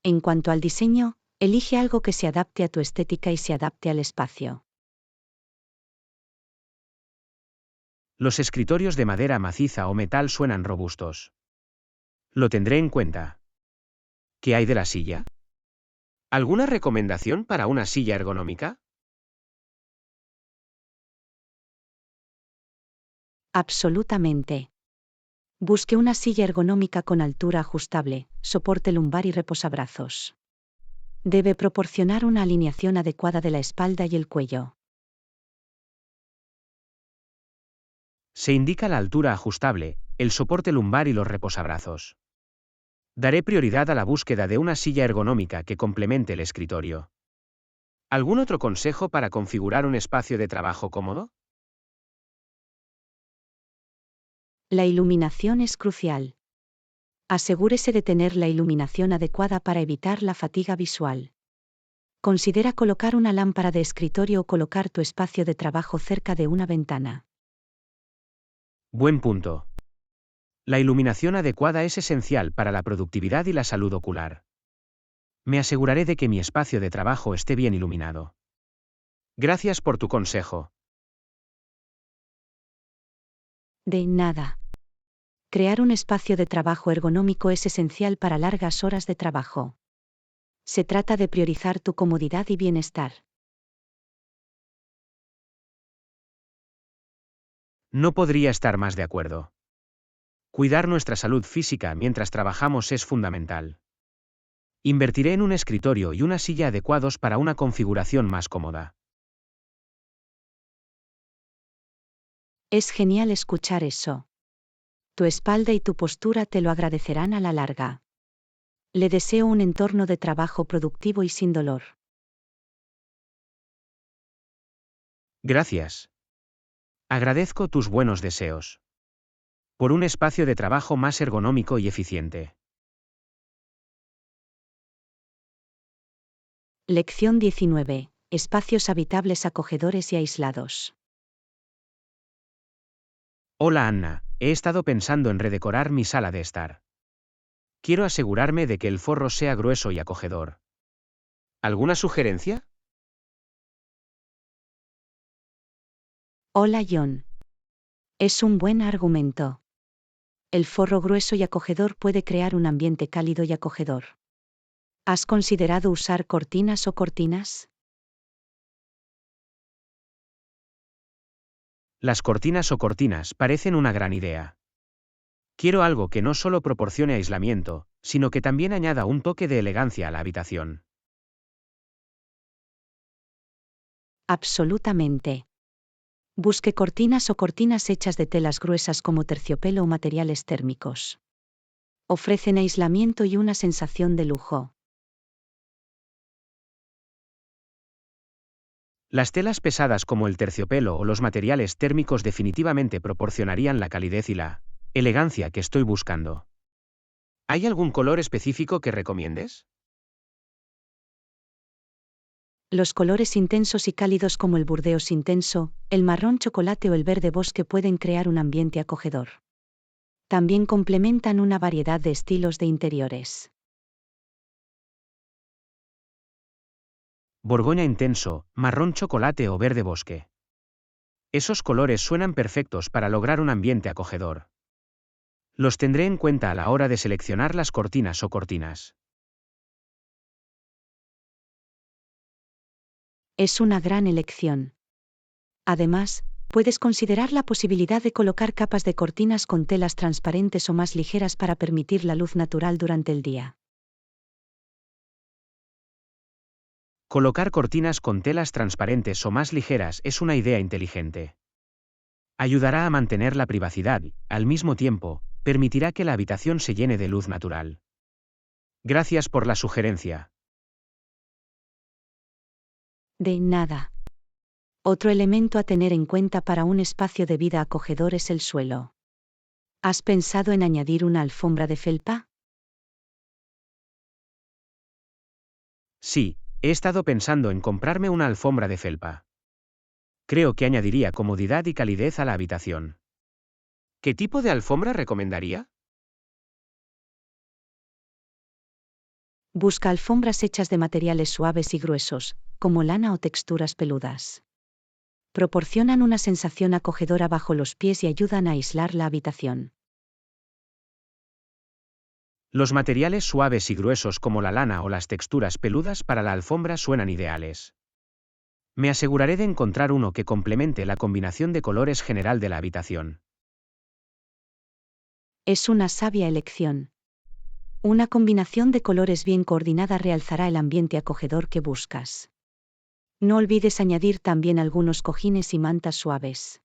En cuanto al diseño, elige algo que se adapte a tu estética y se adapte al espacio. Los escritorios de madera maciza o metal suenan robustos. Lo tendré en cuenta. ¿Qué hay de la silla? ¿Alguna recomendación para una silla ergonómica? Absolutamente. Busque una silla ergonómica con altura ajustable, soporte lumbar y reposabrazos. Debe proporcionar una alineación adecuada de la espalda y el cuello. Se indica la altura ajustable, el soporte lumbar y los reposabrazos. Daré prioridad a la búsqueda de una silla ergonómica que complemente el escritorio. ¿Algún otro consejo para configurar un espacio de trabajo cómodo? La iluminación es crucial. Asegúrese de tener la iluminación adecuada para evitar la fatiga visual. Considera colocar una lámpara de escritorio o colocar tu espacio de trabajo cerca de una ventana. Buen punto. La iluminación adecuada es esencial para la productividad y la salud ocular. Me aseguraré de que mi espacio de trabajo esté bien iluminado. Gracias por tu consejo. De nada. Crear un espacio de trabajo ergonómico es esencial para largas horas de trabajo. Se trata de priorizar tu comodidad y bienestar. No podría estar más de acuerdo. Cuidar nuestra salud física mientras trabajamos es fundamental. Invertiré en un escritorio y una silla adecuados para una configuración más cómoda. Es genial escuchar eso. Tu espalda y tu postura te lo agradecerán a la larga. Le deseo un entorno de trabajo productivo y sin dolor. Gracias. Agradezco tus buenos deseos. Por un espacio de trabajo más ergonómico y eficiente. Lección 19. Espacios habitables acogedores y aislados. Hola Anna, he estado pensando en redecorar mi sala de estar. Quiero asegurarme de que el forro sea grueso y acogedor. ¿Alguna sugerencia? Hola John. Es un buen argumento. El forro grueso y acogedor puede crear un ambiente cálido y acogedor. ¿Has considerado usar cortinas o cortinas? Las cortinas o cortinas parecen una gran idea. Quiero algo que no solo proporcione aislamiento, sino que también añada un toque de elegancia a la habitación. Absolutamente. Busque cortinas o cortinas hechas de telas gruesas como terciopelo o materiales térmicos. Ofrecen aislamiento y una sensación de lujo. Las telas pesadas como el terciopelo o los materiales térmicos definitivamente proporcionarían la calidez y la elegancia que estoy buscando. ¿Hay algún color específico que recomiendes? Los colores intensos y cálidos como el burdeos intenso, el marrón chocolate o el verde bosque pueden crear un ambiente acogedor. También complementan una variedad de estilos de interiores. Borgoña intenso, marrón chocolate o verde bosque. Esos colores suenan perfectos para lograr un ambiente acogedor. Los tendré en cuenta a la hora de seleccionar las cortinas o cortinas. Es una gran elección. Además, puedes considerar la posibilidad de colocar capas de cortinas con telas transparentes o más ligeras para permitir la luz natural durante el día. Colocar cortinas con telas transparentes o más ligeras es una idea inteligente. Ayudará a mantener la privacidad y, al mismo tiempo, permitirá que la habitación se llene de luz natural. Gracias por la sugerencia. De nada. Otro elemento a tener en cuenta para un espacio de vida acogedor es el suelo. ¿Has pensado en añadir una alfombra de felpa? Sí, he estado pensando en comprarme una alfombra de felpa. Creo que añadiría comodidad y calidez a la habitación. ¿Qué tipo de alfombra recomendaría? Busca alfombras hechas de materiales suaves y gruesos, como lana o texturas peludas. Proporcionan una sensación acogedora bajo los pies y ayudan a aislar la habitación. Los materiales suaves y gruesos como la lana o las texturas peludas para la alfombra suenan ideales. Me aseguraré de encontrar uno que complemente la combinación de colores general de la habitación. Es una sabia elección. Una combinación de colores bien coordinada realzará el ambiente acogedor que buscas. No olvides añadir también algunos cojines y mantas suaves.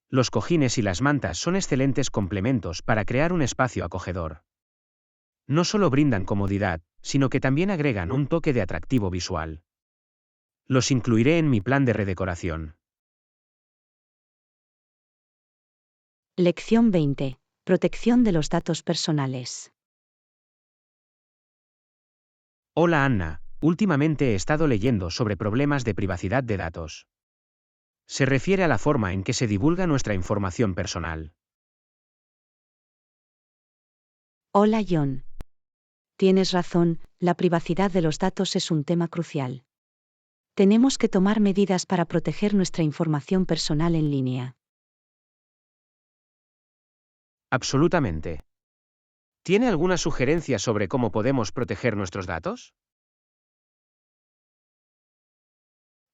Los cojines y las mantas son excelentes complementos para crear un espacio acogedor. No solo brindan comodidad, sino que también agregan un toque de atractivo visual. Los incluiré en mi plan de redecoración. Lección 20. Protección de los datos personales. Hola Anna, últimamente he estado leyendo sobre problemas de privacidad de datos. Se refiere a la forma en que se divulga nuestra información personal. Hola John. Tienes razón, la privacidad de los datos es un tema crucial. Tenemos que tomar medidas para proteger nuestra información personal en línea. Absolutamente. ¿Tiene alguna sugerencia sobre cómo podemos proteger nuestros datos?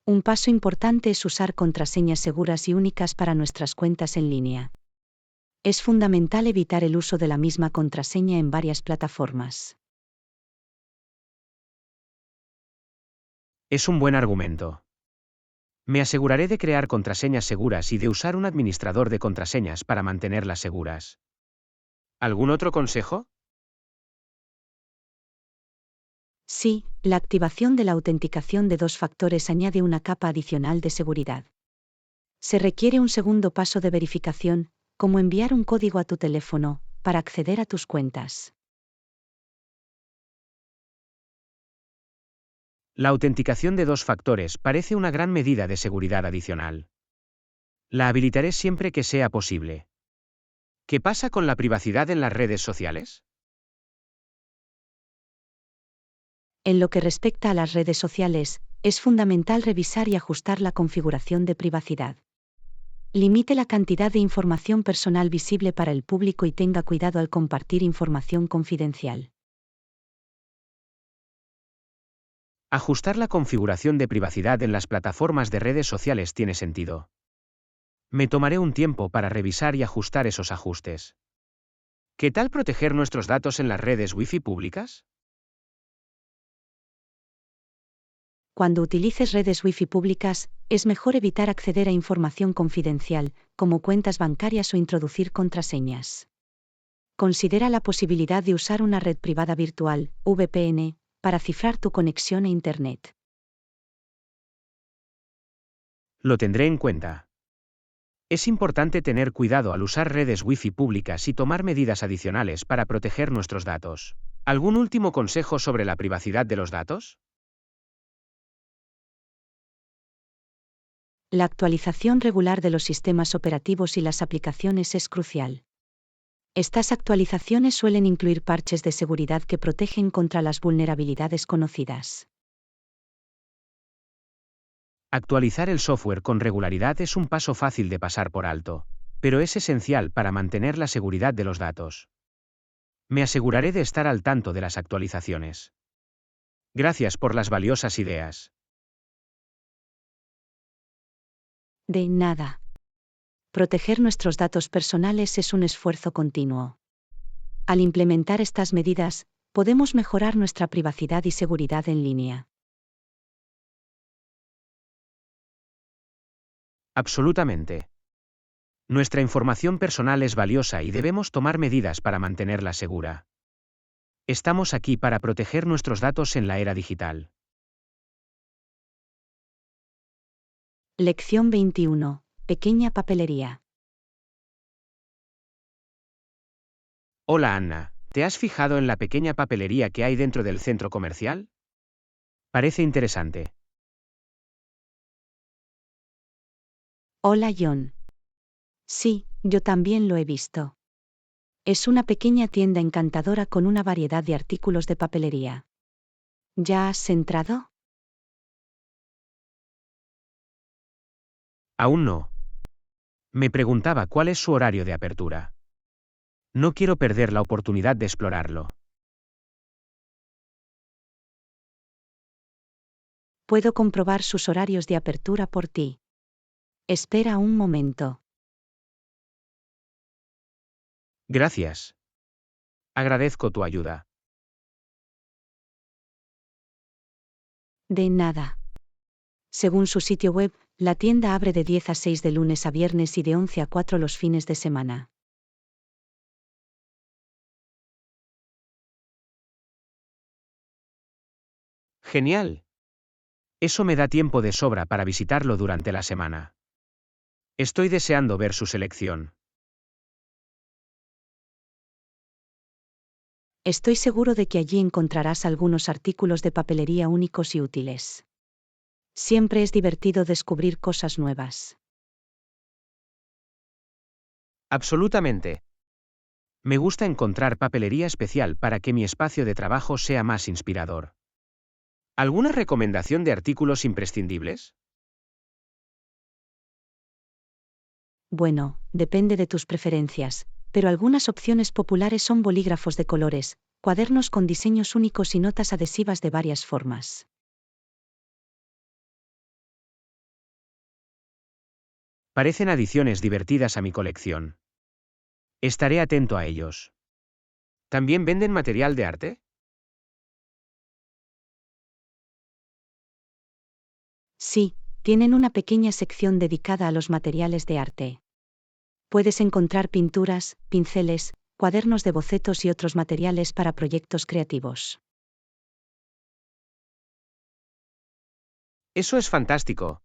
Un paso importante es usar contraseñas seguras y únicas para nuestras cuentas en línea. Es fundamental evitar el uso de la misma contraseña en varias plataformas. Es un buen argumento. Me aseguraré de crear contraseñas seguras y de usar un administrador de contraseñas para mantenerlas seguras. ¿Algún otro consejo? Sí, la activación de la autenticación de dos factores añade una capa adicional de seguridad. Se requiere un segundo paso de verificación, como enviar un código a tu teléfono, para acceder a tus cuentas. La autenticación de dos factores parece una gran medida de seguridad adicional. La habilitaré siempre que sea posible. ¿Qué pasa con la privacidad en las redes sociales? En lo que respecta a las redes sociales, es fundamental revisar y ajustar la configuración de privacidad. Limite la cantidad de información personal visible para el público y tenga cuidado al compartir información confidencial. Ajustar la configuración de privacidad en las plataformas de redes sociales tiene sentido. Me tomaré un tiempo para revisar y ajustar esos ajustes. ¿Qué tal proteger nuestros datos en las redes Wi-Fi públicas? Cuando utilices redes Wi-Fi públicas, es mejor evitar acceder a información confidencial, como cuentas bancarias o introducir contraseñas. Considera la posibilidad de usar una red privada virtual, VPN, para cifrar tu conexión a Internet. Lo tendré en cuenta. Es importante tener cuidado al usar redes Wi-Fi públicas y tomar medidas adicionales para proteger nuestros datos. ¿Algún último consejo sobre la privacidad de los datos? La actualización regular de los sistemas operativos y las aplicaciones es crucial. Estas actualizaciones suelen incluir parches de seguridad que protegen contra las vulnerabilidades conocidas. Actualizar el software con regularidad es un paso fácil de pasar por alto, pero es esencial para mantener la seguridad de los datos. Me aseguraré de estar al tanto de las actualizaciones. Gracias por las valiosas ideas. De nada. Proteger nuestros datos personales es un esfuerzo continuo. Al implementar estas medidas, podemos mejorar nuestra privacidad y seguridad en línea. Absolutamente. Nuestra información personal es valiosa y debemos tomar medidas para mantenerla segura. Estamos aquí para proteger nuestros datos en la era digital. Lección 21. Pequeña papelería. Hola Anna, ¿te has fijado en la pequeña papelería que hay dentro del centro comercial? Parece interesante. Hola John. Sí, yo también lo he visto. Es una pequeña tienda encantadora con una variedad de artículos de papelería. ¿Ya has entrado? Aún no. Me preguntaba cuál es su horario de apertura. No quiero perder la oportunidad de explorarlo. Puedo comprobar sus horarios de apertura por ti. Espera un momento. Gracias. Agradezco tu ayuda. De nada. Según su sitio web, la tienda abre de 10 a 6 de lunes a viernes y de 11 a 4 los fines de semana. Genial. Eso me da tiempo de sobra para visitarlo durante la semana. Estoy deseando ver su selección. Estoy seguro de que allí encontrarás algunos artículos de papelería únicos y útiles. Siempre es divertido descubrir cosas nuevas. Absolutamente. Me gusta encontrar papelería especial para que mi espacio de trabajo sea más inspirador. ¿Alguna recomendación de artículos imprescindibles? Bueno, depende de tus preferencias, pero algunas opciones populares son bolígrafos de colores, cuadernos con diseños únicos y notas adhesivas de varias formas. Parecen adiciones divertidas a mi colección. Estaré atento a ellos. ¿También venden material de arte? Sí, tienen una pequeña sección dedicada a los materiales de arte. Puedes encontrar pinturas, pinceles, cuadernos de bocetos y otros materiales para proyectos creativos. Eso es fantástico.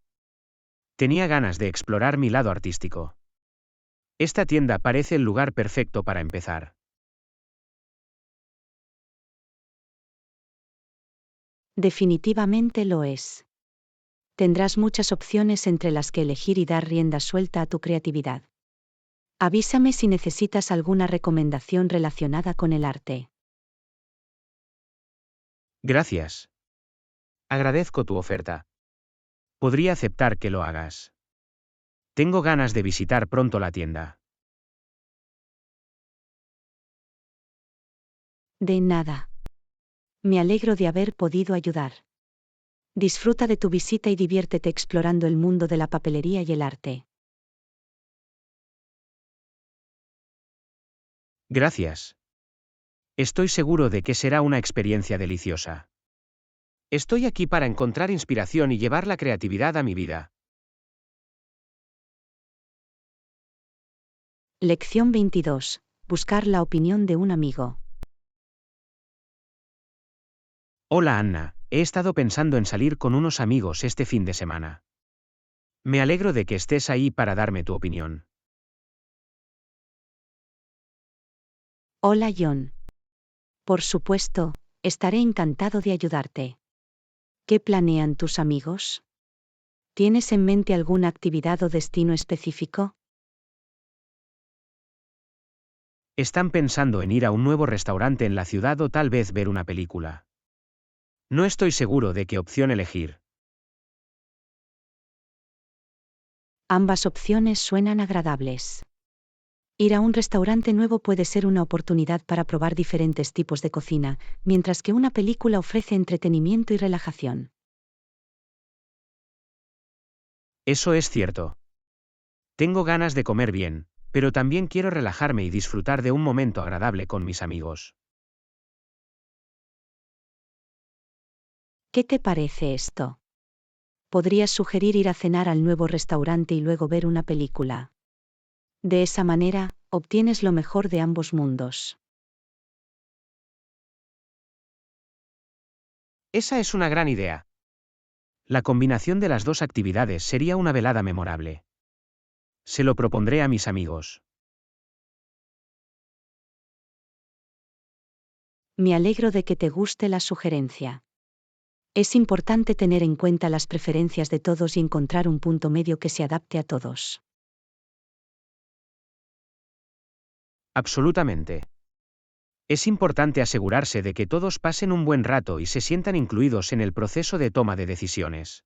Tenía ganas de explorar mi lado artístico. Esta tienda parece el lugar perfecto para empezar. Definitivamente lo es. Tendrás muchas opciones entre las que elegir y dar rienda suelta a tu creatividad. Avísame si necesitas alguna recomendación relacionada con el arte. Gracias. Agradezco tu oferta. Podría aceptar que lo hagas. Tengo ganas de visitar pronto la tienda. De nada. Me alegro de haber podido ayudar. Disfruta de tu visita y diviértete explorando el mundo de la papelería y el arte. Gracias. Estoy seguro de que será una experiencia deliciosa. Estoy aquí para encontrar inspiración y llevar la creatividad a mi vida. Lección 22. Buscar la opinión de un amigo. Hola Anna, he estado pensando en salir con unos amigos este fin de semana. Me alegro de que estés ahí para darme tu opinión. Hola John. Por supuesto, estaré encantado de ayudarte. ¿Qué planean tus amigos? ¿Tienes en mente alguna actividad o destino específico? Están pensando en ir a un nuevo restaurante en la ciudad o tal vez ver una película. No estoy seguro de qué opción elegir. Ambas opciones suenan agradables. Ir a un restaurante nuevo puede ser una oportunidad para probar diferentes tipos de cocina, mientras que una película ofrece entretenimiento y relajación. Eso es cierto. Tengo ganas de comer bien, pero también quiero relajarme y disfrutar de un momento agradable con mis amigos. ¿Qué te parece esto? Podrías sugerir ir a cenar al nuevo restaurante y luego ver una película. De esa manera, obtienes lo mejor de ambos mundos. Esa es una gran idea. La combinación de las dos actividades sería una velada memorable. Se lo propondré a mis amigos. Me alegro de que te guste la sugerencia. Es importante tener en cuenta las preferencias de todos y encontrar un punto medio que se adapte a todos. Absolutamente. Es importante asegurarse de que todos pasen un buen rato y se sientan incluidos en el proceso de toma de decisiones.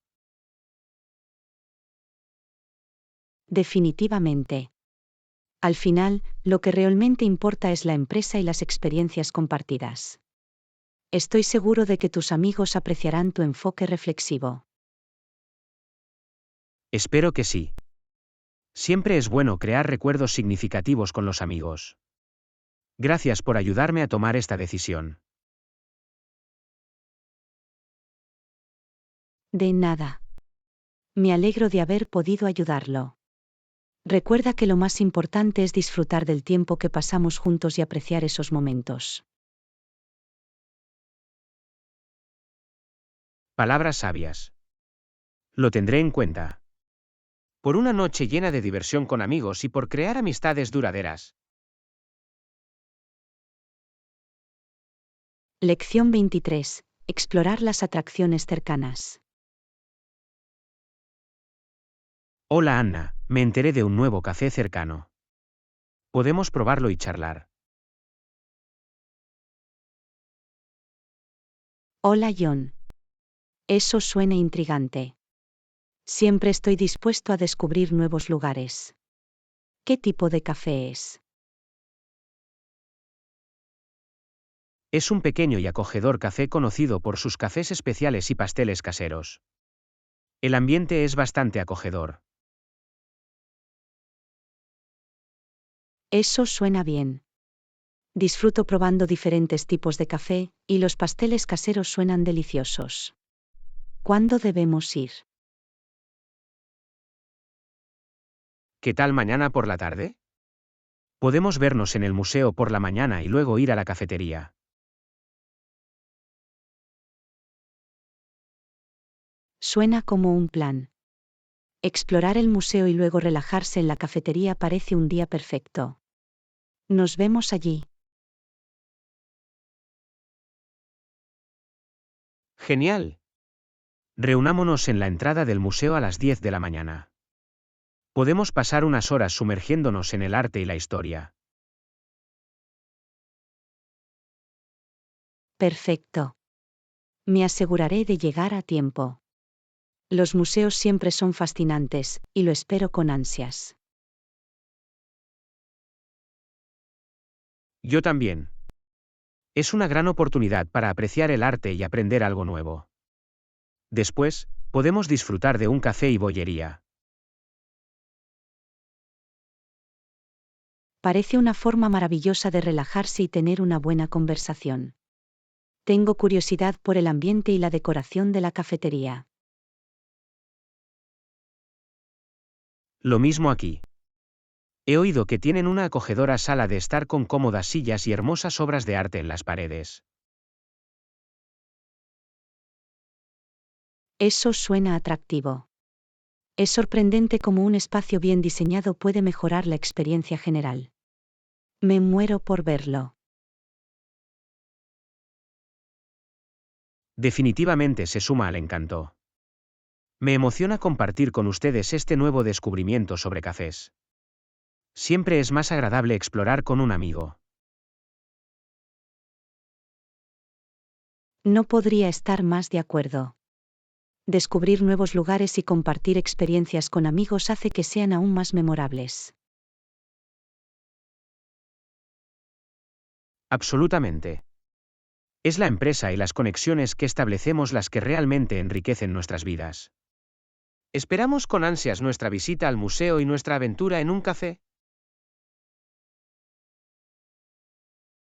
Definitivamente. Al final, lo que realmente importa es la empresa y las experiencias compartidas. Estoy seguro de que tus amigos apreciarán tu enfoque reflexivo. Espero que sí. Siempre es bueno crear recuerdos significativos con los amigos. Gracias por ayudarme a tomar esta decisión. De nada. Me alegro de haber podido ayudarlo. Recuerda que lo más importante es disfrutar del tiempo que pasamos juntos y apreciar esos momentos. Palabras sabias. Lo tendré en cuenta. Por una noche llena de diversión con amigos y por crear amistades duraderas. Lección 23. Explorar las atracciones cercanas. Hola Anna, me enteré de un nuevo café cercano. Podemos probarlo y charlar. Hola John. Eso suena intrigante. Siempre estoy dispuesto a descubrir nuevos lugares. ¿Qué tipo de café es? Es un pequeño y acogedor café conocido por sus cafés especiales y pasteles caseros. El ambiente es bastante acogedor. Eso suena bien. Disfruto probando diferentes tipos de café, y los pasteles caseros suenan deliciosos. ¿Cuándo debemos ir? ¿Qué tal mañana por la tarde? Podemos vernos en el museo por la mañana y luego ir a la cafetería. Suena como un plan. Explorar el museo y luego relajarse en la cafetería parece un día perfecto. Nos vemos allí. Genial. Reunámonos en la entrada del museo a las 10 de la mañana. Podemos pasar unas horas sumergiéndonos en el arte y la historia. Perfecto. Me aseguraré de llegar a tiempo. Los museos siempre son fascinantes, y lo espero con ansias. Yo también. Es una gran oportunidad para apreciar el arte y aprender algo nuevo. Después, podemos disfrutar de un café y bollería. Parece una forma maravillosa de relajarse y tener una buena conversación. Tengo curiosidad por el ambiente y la decoración de la cafetería. Lo mismo aquí. He oído que tienen una acogedora sala de estar con cómodas sillas y hermosas obras de arte en las paredes. Eso suena atractivo. Es sorprendente cómo un espacio bien diseñado puede mejorar la experiencia general. Me muero por verlo. Definitivamente se suma al encanto. Me emociona compartir con ustedes este nuevo descubrimiento sobre cafés. Siempre es más agradable explorar con un amigo. No podría estar más de acuerdo. Descubrir nuevos lugares y compartir experiencias con amigos hace que sean aún más memorables. Absolutamente. Es la empresa y las conexiones que establecemos las que realmente enriquecen nuestras vidas. Esperamos con ansias nuestra visita al museo y nuestra aventura en un café.